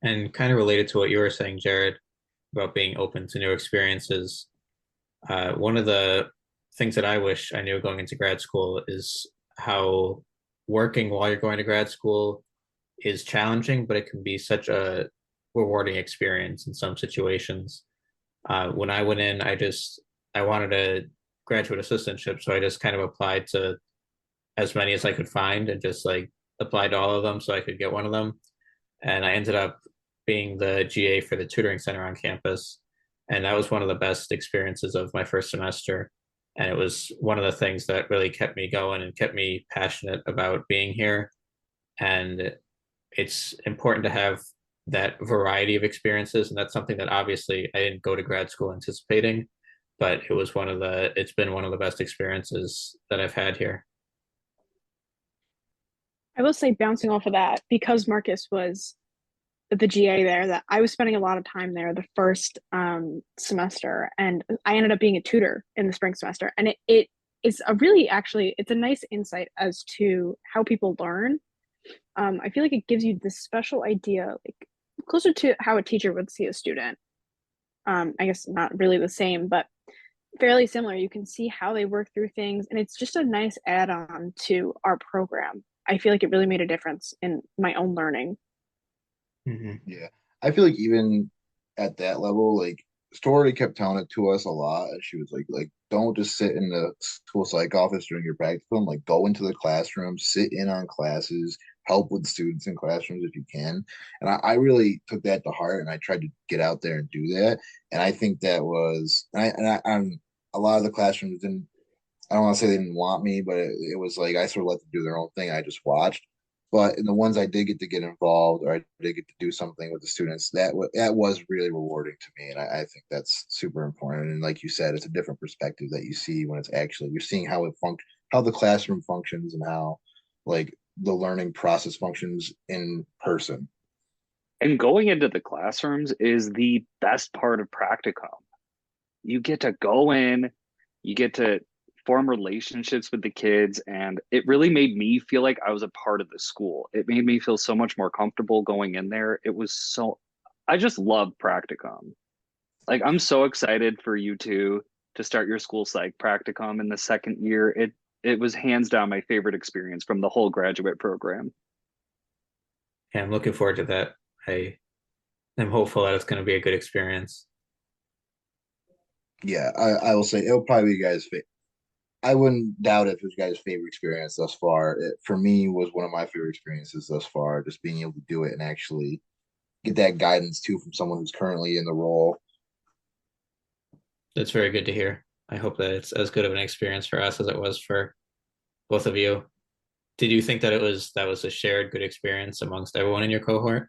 And kind of related to what you were saying, Jared, about being open to new experiences. One of the things that I wish I knew going into grad school is how working while you're going to grad school is challenging, but it can be such a rewarding experience in some situations. When I went in, I wanted a graduate assistantship, so I just kind of applied to as many as I could find and just like applied to all of them so I could get one of them. And I ended up being the GA for the tutoring center on campus. And that was one of the best experiences of my first semester. And it was one of the things that really kept me going and kept me passionate about being here. And it's important to have that variety of experiences. And that's something that obviously I didn't go to grad school anticipating, but it's been one of the best experiences that I've had here. I will say, bouncing off of that, because Marcus was the GA there, that I was spending a lot of time there the first semester, and I ended up being a tutor in the spring semester. And it is a really, actually, it's a nice insight as to how people learn. I feel like it gives you this special idea, like closer to how a teacher would see a student. I guess not really the same, but fairly similar. You can see how they work through things, and it's just a nice add-on to our program. I feel like it really made a difference in my own learning. Yeah. I feel like even at that level, like Story kept telling it to us a lot. And she was like, don't just sit in the school psych office during your practicum. Like go into the classroom, sit in on classes, help with students in classrooms if you can. And I really took that to heart and I tried to get out there and do that. And I think that was I'm a lot of the classrooms didn't I don't want to say they didn't want me, but it was like I sort of let them do their own thing. I just watched. But in the ones I did get to get involved or I did get to do something with the students, that was really rewarding to me. And I think that's super important. And like you said, it's a different perspective that you see when it's actually you're seeing how the classroom functions and how like the learning process functions in person. And going into the classrooms is the best part of practicum. You get to go in, you get to form relationships with the kids, and it really made me feel like I was a part of the school. It made me feel so much more comfortable going in there. I just love practicum. Like I'm so excited for you two to start your school psych practicum in the second year. It was hands down my favorite experience from the whole graduate program. Yeah, I'm looking forward to that. I'm hopeful that it's going to be a good experience. Yeah, I will say it'll probably be you guys' I wouldn't doubt if it was your guys' favorite experience thus far. It, for me, was one of my favorite experiences thus far. Just being able to do it and actually get that guidance too from someone who's currently in the role. That's very good to hear. I hope that it's as good of an experience for us as it was for both of you. Did you think that that was a shared good experience amongst everyone in your cohort?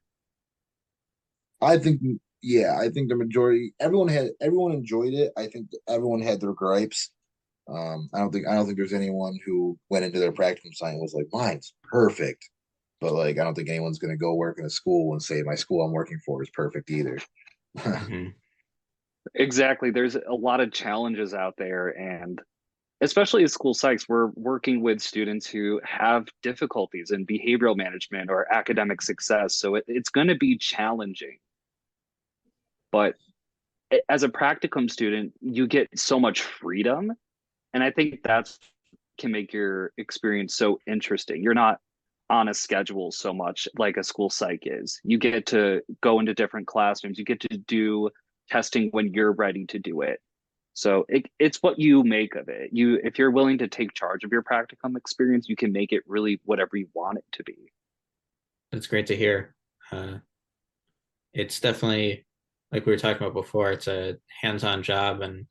I think, yeah, I think the majority, everyone enjoyed it. I think everyone had their gripes. I don't think there's anyone who went into their practicum sign and was like, mine's perfect. But like, I don't think anyone's going to go work in a school and say my school I'm working for is perfect either. Mm-hmm. Exactly. There's a lot of challenges out there, and especially as school psychs, we're working with students who have difficulties in behavioral management or academic success. So it's going to be challenging. But as a practicum student, you get so much freedom. And I think that's can make your experience so interesting. You're not on a schedule so much like a school psych is. You get to go into different classrooms. You get to do testing when you're ready to do it. So it's what you make of it. If you're willing to take charge of your practicum experience, you can make it really whatever you want it to be. That's great to hear. It's definitely, like we were talking about before, it's a hands-on job and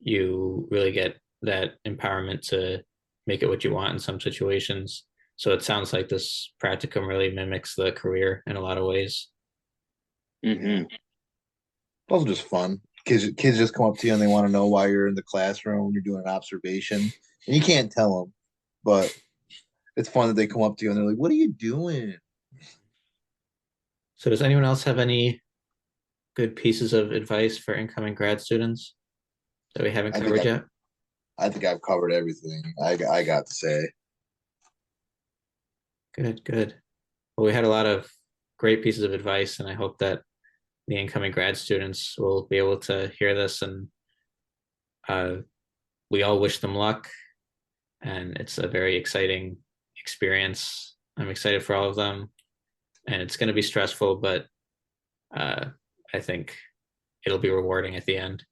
you really get that empowerment to make it what you want in some situations. So it sounds like this practicum really mimics the career in a lot of ways. Mm-hmm. Also just fun. Kids just come up to you and they want to know why you're in the classroom when you're doing an observation. And you can't tell them, but it's fun that they come up to you and they're like, what are you doing? So does anyone else have any good pieces of advice for incoming grad students that we haven't covered yet? I think I've covered everything I got to say. Good. Well, we had a lot of great pieces of advice, and I hope that the incoming grad students will be able to hear this and we all wish them luck, and it's a very exciting experience. I'm excited for all of them, and it's going to be stressful, but I think it'll be rewarding at the end.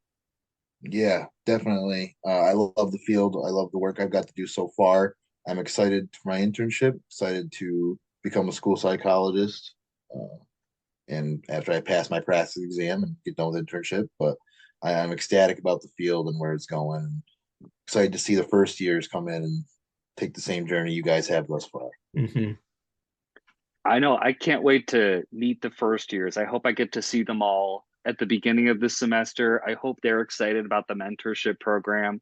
Yeah, definitely. I love the field. I love the work I've got to do so far. I'm excited for my internship, excited to become a school psychologist. And after I pass my practice exam and get done with internship, but I'm ecstatic about the field and where it's going. Excited to see the first years come in and take the same journey you guys have thus far. Mm-hmm. I know. I can't wait to meet the first years. I hope I get to see them all at the beginning of this semester. I hope they're excited about the mentorship program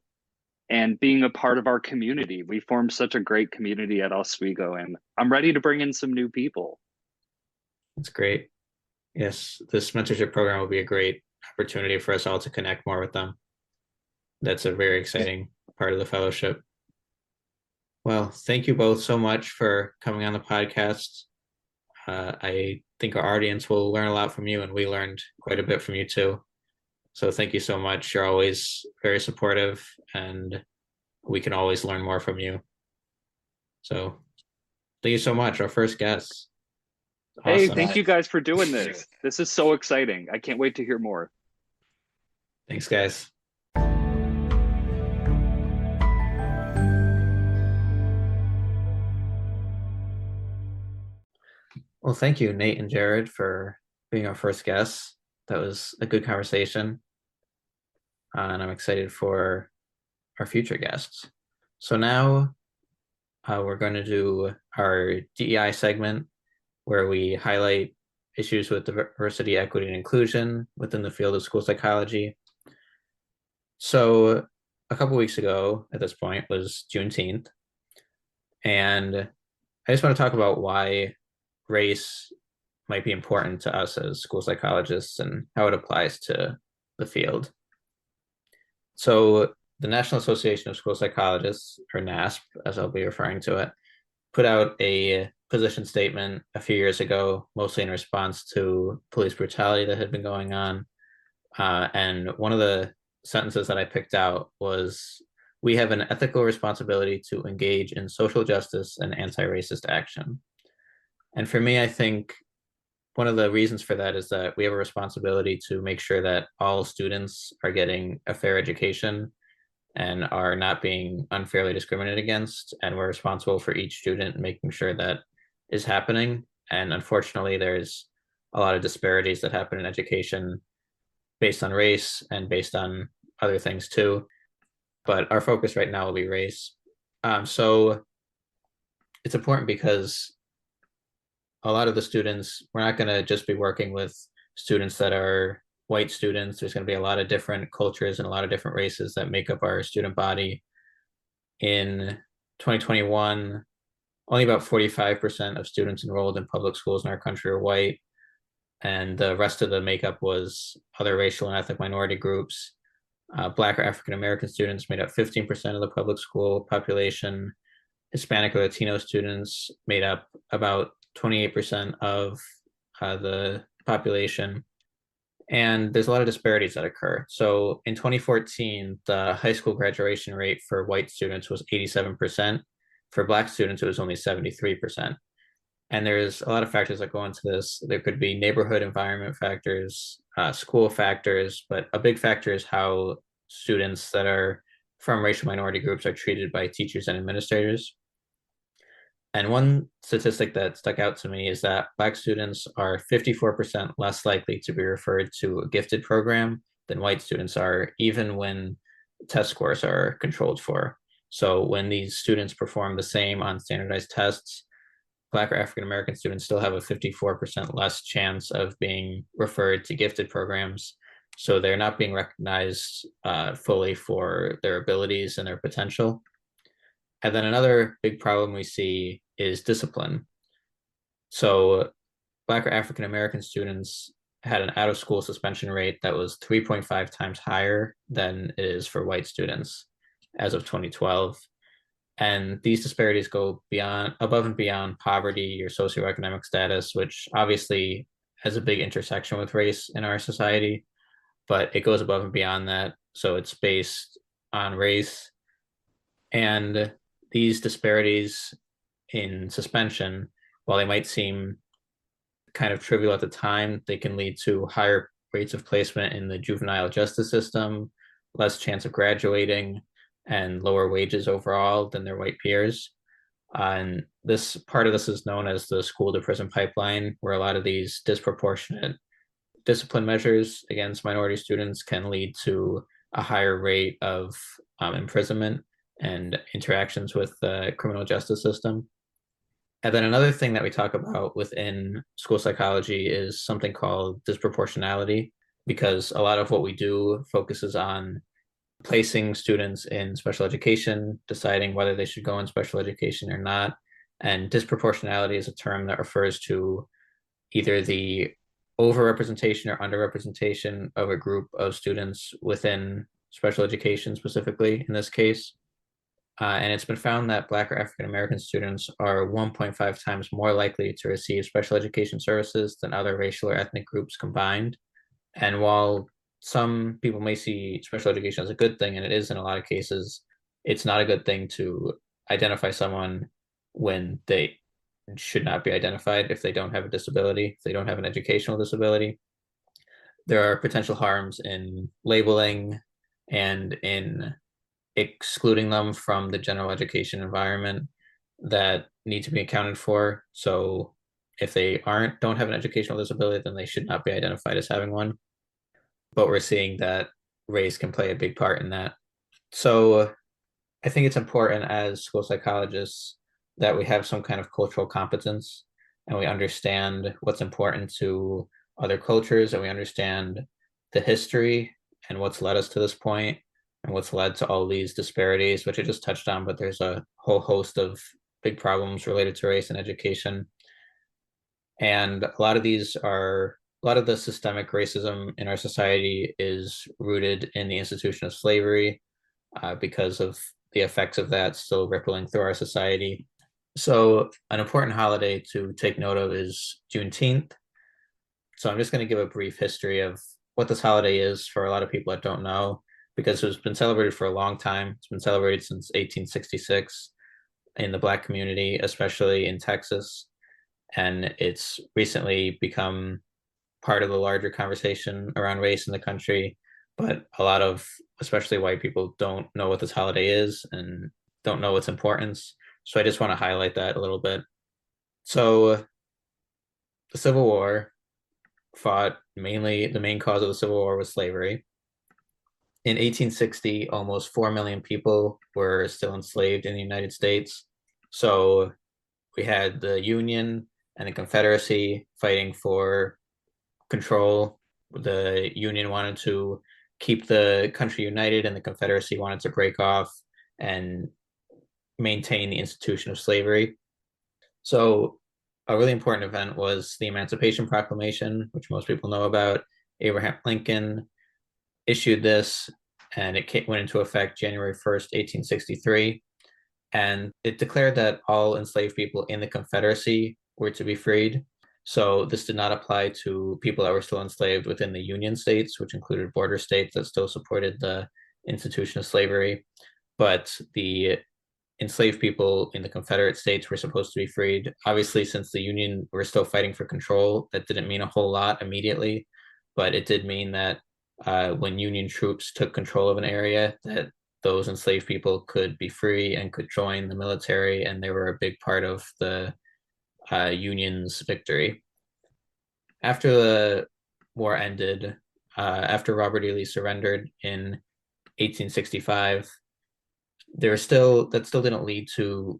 and being a part of our community. We formed such a great community at Oswego, and I'm ready to bring in some new people. That's great. Yes, this mentorship program will be a great opportunity for us all to connect more with them. That's a very exciting part of the fellowship. Well, thank you both so much for coming on the podcast. I think our audience will learn a lot from you, and we learned quite a bit from you too. So thank you so much. You're always very supportive, and we can always learn more from you. So thank you so much. Our first guest. Hey, Awesome. thank you guys for doing this. This is so exciting. I can't wait to hear more. Thanks, guys. Well, thank you, Nate and Jared, for being our first guests. That was a good conversation. And I'm excited for our future guests. So now we're going to do our DEI segment, where we highlight issues with diversity, equity, and inclusion within the field of school psychology. So a couple weeks ago at this point was Juneteenth. And I just want to talk about why race might be important to us as school psychologists and how it applies to the field. So the National Association of School Psychologists, or NASP, as I'll be referring to it, put out a position statement a few years ago, mostly in response to police brutality that had been going on. And one of the sentences that I picked out was, "We have an ethical responsibility to engage in social justice and anti-racist action." And for me, I think one of the reasons for that is that we have a responsibility to make sure that all students are getting a fair education and are not being unfairly discriminated against. And we're responsible for each student making sure that is happening. And unfortunately, there's a lot of disparities that happen in education based on race and based on other things too. But our focus right now will be race. So it's important because a lot of the students, we're not going to just be working with students that are white students. There's going to be a lot of different cultures and a lot of different races that make up our student body. In 2021, only about 45% of students enrolled in public schools in our country are white, and the rest of the makeup was other racial and ethnic minority groups. Black or African American students made up 15% of the public school population. Hispanic or Latino students made up about 28% of the population. And there's a lot of disparities that occur. So in 2014, the high school graduation rate for white students was 87%. For Black students, it was only 73%. And there's a lot of factors that go into this. There could be neighborhood environment factors, school factors, but a big factor is how students that are from racial minority groups are treated by teachers and administrators. And one statistic that stuck out to me is that Black students are 54% less likely to be referred to a gifted program than white students are, even when test scores are controlled for. So when these students perform the same on standardized tests, Black or African American students still have a 54% less chance of being referred to gifted programs. So they're not being recognized fully for their abilities and their potential. And then another big problem we see is discipline. So Black or African American students had an out-of-school suspension rate that was 3.5 times higher than it is for white students as of 2012. And these disparities go above and beyond poverty or socioeconomic status, which obviously has a big intersection with race in our society, but it goes above and beyond that. So it's based on race. And these disparities in suspension, while they might seem kind of trivial at the time, they can lead to higher rates of placement in the juvenile justice system, less chance of graduating, and lower wages overall than their white peers. And this part of this is known as the school to prison pipeline, where a lot of these disproportionate discipline measures against minority students can lead to a higher rate of imprisonment and interactions with the criminal justice system. And then another thing that we talk about within school psychology is something called disproportionality, because a lot of what we do focuses on placing students in special education, deciding whether they should go in special education or not. And disproportionality is a term that refers to either the overrepresentation or underrepresentation of a group of students within special education, specifically in this case. And it's been found that Black or African American students are 1.5 times more likely to receive special education services than other racial or ethnic groups combined. And while some people may see special education as a good thing, and it is in a lot of cases, it's not a good thing to identify someone when they should not be identified if they don't have a disability, if they don't have an educational disability. There are potential harms in labeling and in excluding them from the general education environment that need to be accounted for. So if they don't have an educational disability, then they should not be identified as having one. But we're seeing that race can play a big part in that. So I think it's important as school psychologists that we have some kind of cultural competence and we understand what's important to other cultures and we understand the history and what's led us to this point and what's led to all these disparities, which I just touched on, but there's a whole host of big problems related to race and education. And a lot of the systemic racism in our society is rooted in the institution of slavery because of the effects of that still rippling through our society. So an important holiday to take note of is Juneteenth. So I'm just going to give a brief history of what this holiday is for a lot of people that don't know, because it's been celebrated for a long time. It's been celebrated since 1866 in the Black community, especially in Texas. And it's recently become part of the larger conversation around race in the country. But a lot of, especially white people, don't know what this holiday is and don't know its importance. So I just want to highlight that a little bit. So the Civil War the main cause of the Civil War was slavery. In 1860, almost 4 million people were still enslaved in the United States. So we had the Union and the Confederacy fighting for control. The Union wanted to keep the country united, and the Confederacy wanted to break off and maintain the institution of slavery. So a really important event was the Emancipation Proclamation, which most people know about. Abraham Lincoln issued this, and it went into effect January 1st, 1863. And it declared that all enslaved people in the Confederacy were to be freed. So this did not apply to people that were still enslaved within the Union states, which included border states that still supported the institution of slavery. But the enslaved people in the Confederate states were supposed to be freed. Obviously, since the Union were still fighting for control, that didn't mean a whole lot immediately, but it did mean that when Union troops took control of an area, that those enslaved people could be free and could join the military, and they were a big part of the Union's victory. After the war ended, after Robert E. Lee surrendered in 1865, that still didn't lead to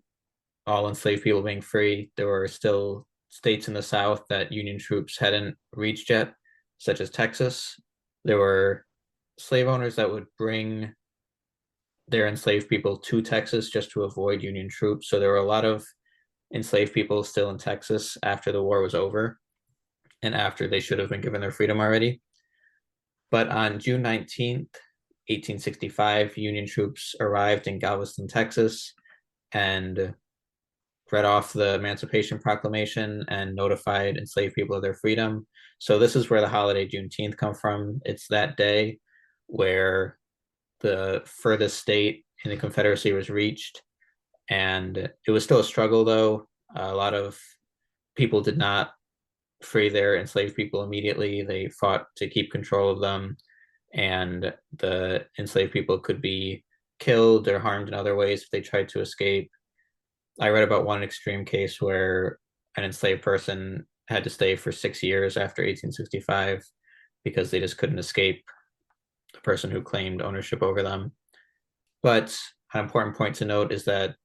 all enslaved people being free. There were still states in the South that Union troops hadn't reached yet, such as Texas. There were slave owners that would bring their enslaved people to Texas just to avoid Union troops. So there were a lot of enslaved people still in Texas after the war was over and after they should have been given their freedom already. But on June 19th, 1865, Union troops arrived in Galveston, Texas, and read off the Emancipation Proclamation and notified enslaved people of their freedom. So this is where the holiday Juneteenth comes from. It's that day where the furthest state in the Confederacy was reached. And it was still a struggle, though. A lot of people did not free their enslaved people immediately. They fought to keep control of them, and the enslaved people could be killed or harmed in other ways if they tried to escape. I read about one extreme case where an enslaved person had to stay for 6 years after 1865 because they just couldn't escape the person who claimed ownership over them. But an important point to note is that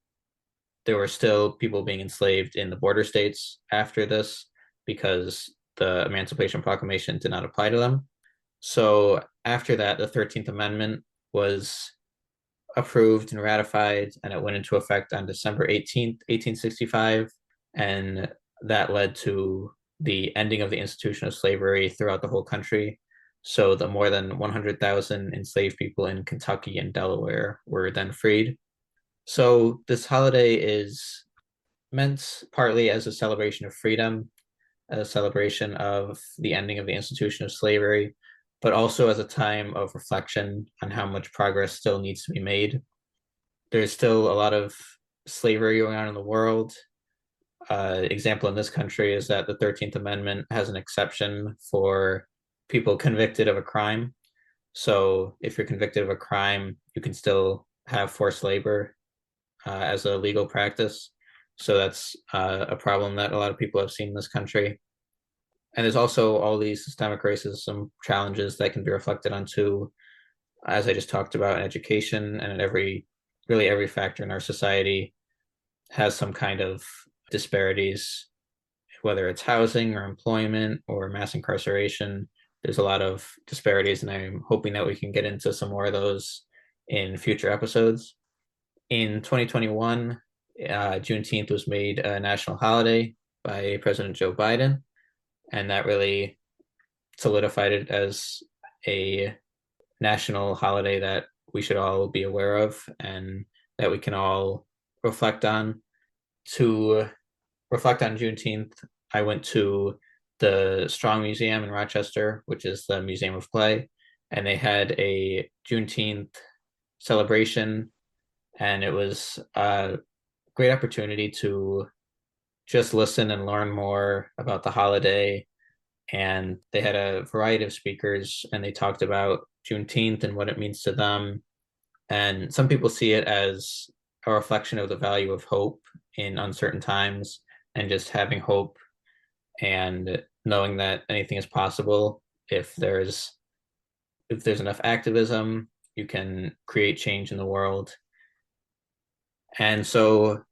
there were still people being enslaved in the border states after this because the Emancipation Proclamation did not apply to them. So after that, the 13th Amendment was approved and ratified, and it went into effect on December 18th, 1865. And that led to the ending of the institution of slavery throughout the whole country. So the more than 100,000 enslaved people in Kentucky and Delaware were then freed. So this holiday is meant partly as a celebration of freedom, a celebration of the ending of the institution of slavery, but also as a time of reflection on how much progress still needs to be made. There's still a lot of slavery going on in the world. Example in this country is that the 13th Amendment has an exception for people convicted of a crime. So if you're convicted of a crime, you can still have forced labor as a legal practice. So that's a problem that a lot of people have seen in this country. And there's also all these systemic racism challenges that can be reflected onto, as I just talked about, in education, and in really every factor in our society has some kind of disparities, whether it's housing or employment or mass incarceration. There's a lot of disparities, and I'm hoping that we can get into some more of those in future episodes. In 2021, Juneteenth was made a national holiday by President Joe Biden, and that really solidified it as a national holiday that we should all be aware of and that we can all reflect on. To reflect on Juneteenth, I went to the Strong Museum in Rochester, which is the Museum of Play, and they had a Juneteenth celebration, and it was a great opportunity to just listen and learn more about the holiday. And they had a variety of speakers, and they talked about Juneteenth and what it means to them. And some people see it as a reflection of the value of hope in uncertain times, and just having hope and knowing that anything is possible. If there's enough activism, you can create change in the world. And so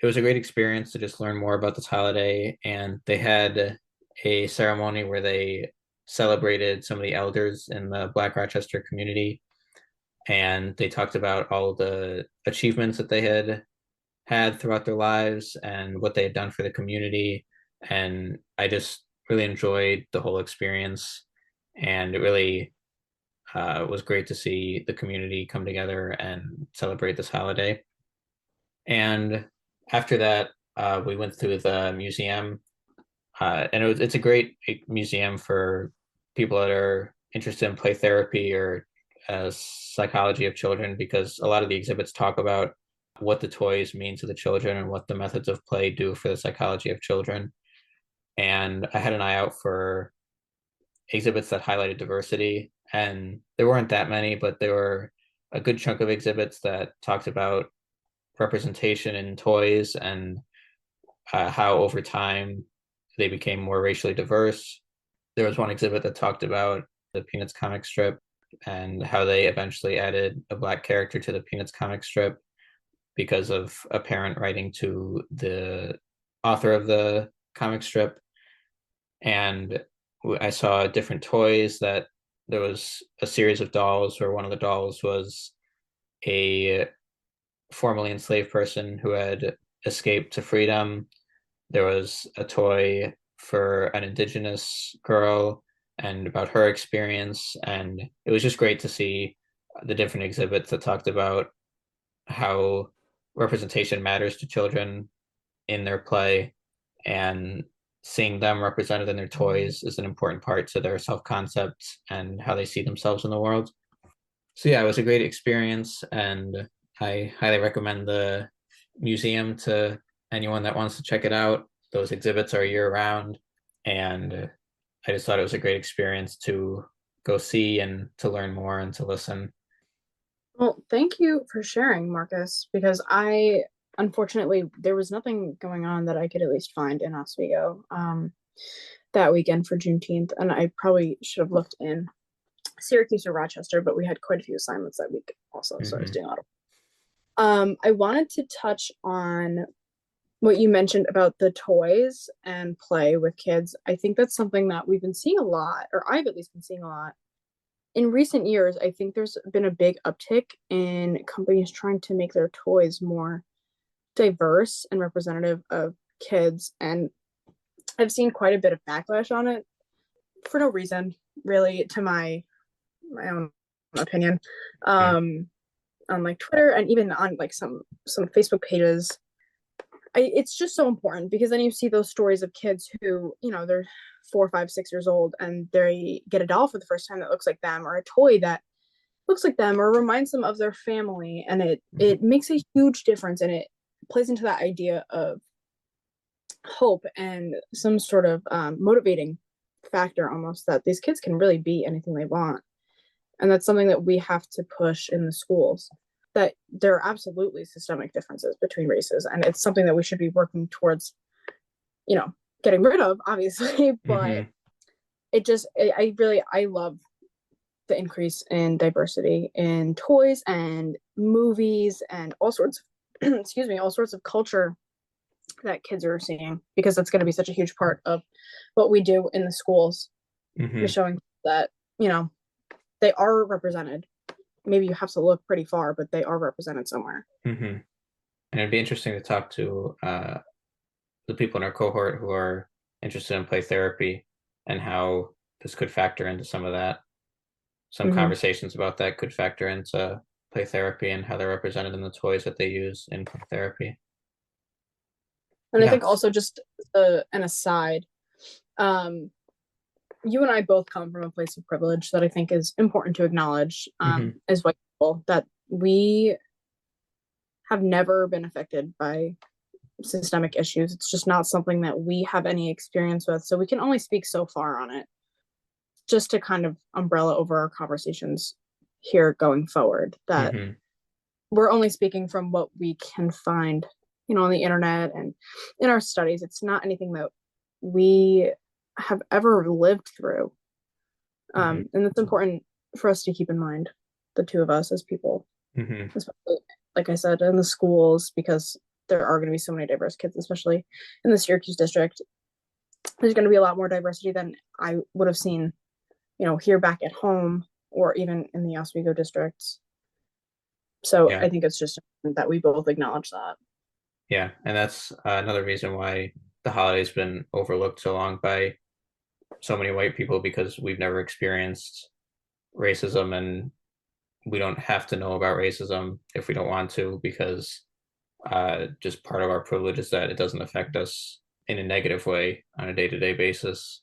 it was a great experience to just learn more about this holiday. And they had a ceremony where they celebrated some of the elders in the Black Rochester community. And they talked about all the achievements that they had throughout their lives and what they had done for the community. And I just really enjoyed the whole experience. And it really was great to see the community come together and celebrate this holiday. And after that, we went through the museum, and it's a great museum for people that are interested in play therapy or psychology of children, because a lot of the exhibits talk about what the toys mean to the children and what the methods of play do for the psychology of children. And I had an eye out for exhibits that highlighted diversity, and there weren't that many, but there were a good chunk of exhibits that talked about representation in toys and how over time they became more racially diverse. There was one exhibit that talked about the Peanuts comic strip and how they eventually added a Black character to the Peanuts comic strip because of a parent writing to the author of the comic strip. And I saw different toys that there was a series of dolls where one of the dolls was a formerly enslaved person who had escaped to freedom. There was a toy for an indigenous girl and about her experience. And it was just great to see the different exhibits that talked about how representation matters to children in their play, and seeing them represented in their toys is an important part to their self-concept and how they see themselves in the world. So yeah, it was a great experience, and I highly recommend the museum to anyone that wants to check it out. Those exhibits are year round, and I just thought it was a great experience to go see and to learn more and to listen. Well, thank you for sharing, Marcus, because unfortunately, there was nothing going on that I could at least find in Oswego that weekend for Juneteenth. And I probably should have looked in Syracuse or Rochester, but we had quite a few assignments that week also. So I was doing a lot of. I wanted to touch on what you mentioned about the toys and play with kids. I think that's something that we've been seeing a lot, or I've at least been seeing a lot in recent years. I think there's been a big uptick in companies trying to make their toys more diverse and representative of kids. And I've seen quite a bit of backlash on it for no reason, really, to my own opinion. On like Twitter and even on like some Facebook pages. It's just so important because then you see those stories of kids who, they're 4, 5, 6 years old and they get a doll for the first time that looks like them, or a toy that looks like them or reminds them of their family, and it makes a huge difference, and it plays into that idea of hope and some sort of motivating factor almost, that these kids can really be anything they want. And that's something that we have to push in the schools, that there are absolutely systemic differences between races, and it's something that we should be working towards, getting rid of, obviously. But I love the increase in diversity in toys and movies and all sorts all sorts of culture that kids are seeing, because that's going to be such a huge part of what we do in the schools, showing that, they are represented. Maybe you have to look pretty far, but they are represented somewhere. And it'd be interesting to talk to the people in our cohort who are interested in play therapy and how this could factor into some of that. Some conversations about that could factor into play therapy and how they're represented in the toys that they use in play therapy. And I think also, just an aside, you and I both come from a place of privilege that I think is important to acknowledge as white people, that we have never been affected by systemic issues. It's just not something that we have any experience with. So we can only speak so far on it, just to kind of umbrella over our conversations here going forward, that we're only speaking from what we can find, on the internet and in our studies. It's not anything that we have ever lived through. And it's important for us to keep in mind, the two of us as people, especially, like I said, in the schools, because there are going to be so many diverse kids, especially in the Syracuse district. There's going to be a lot more diversity than I would have seen, here back at home, or even in the Oswego districts. So I think it's just that we both acknowledge that. Yeah, and that's another reason why the holiday's been overlooked so long by so many white people, because we've never experienced racism, and we don't have to know about racism if we don't want to, because just part of our privilege is that it doesn't affect us in a negative way on a day-to-day basis.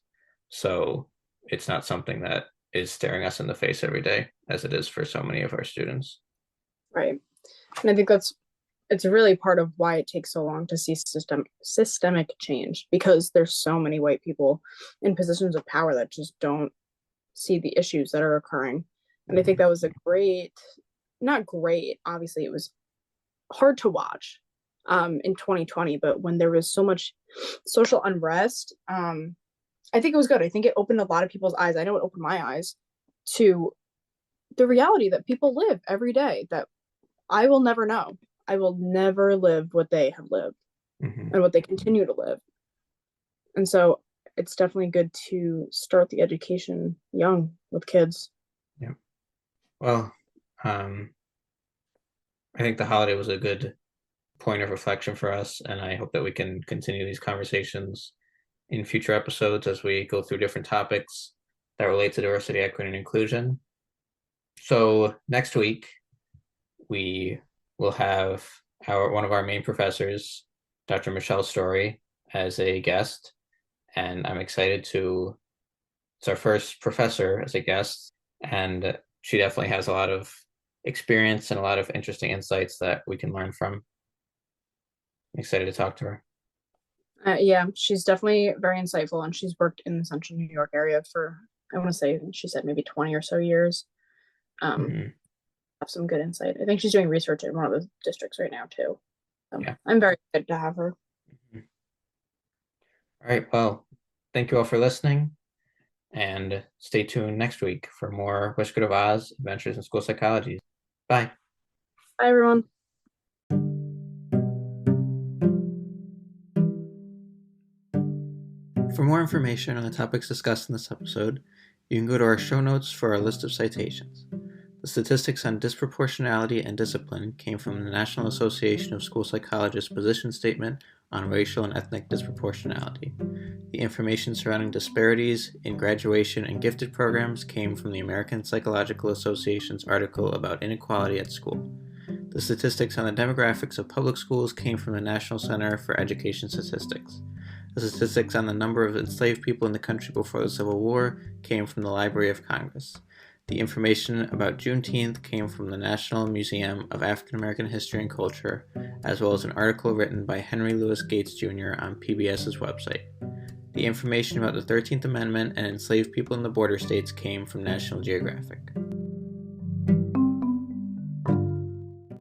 So it's not something that is staring us in the face every day, as it is for so many of our students. Right. And I think it's really part of why it takes so long to see systemic change, because there's so many white people in positions of power that just don't see the issues that are occurring. And I think that was not great, obviously it was hard to watch in 2020, but when there was so much social unrest, I think it was good. I think it opened a lot of people's eyes. I know it opened my eyes to the reality that people live every day, that I will never know. I will never live what they have lived and what they continue to live. And so it's definitely good to start the education young with kids. Yeah. Well, I think the holiday was a good point of reflection for us, and I hope that we can continue these conversations in future episodes as we go through different topics that relate to diversity, equity, and inclusion. So next week, we will have one of our main professors, Dr. Michelle Story, as a guest, and I'm excited it's our first professor as a guest, and she definitely has a lot of experience and a lot of interesting insights that we can learn from. I'm excited to talk to her. Yeah, she's definitely very insightful, and she's worked in the central New York area for, I want to say, she said maybe 20 or so years. Have some good insight. I think she's doing research in one of the districts right now too. So Yeah. I'm very excited to have her. All right, well, thank you all for listening, and stay tuned next week for more Wiscard of Oz Adventures in School Psychology. Bye. Bye, everyone. For more information on the topics discussed in this episode, you can go to our show notes for our list of citations. The statistics on disproportionality and discipline came from the National Association of School Psychologists' position statement on racial and ethnic disproportionality. The information surrounding disparities in graduation and gifted programs came from the American Psychological Association's article about inequality at school. The statistics on the demographics of public schools came from the National Center for Education Statistics. The statistics on the number of enslaved people in the country before the Civil War came from the Library of Congress. The information about Juneteenth came from the National Museum of African American History and Culture, as well as an article written by Henry Louis Gates Jr. on PBS's website. The information about the 13th Amendment and enslaved people in the border states came from National Geographic.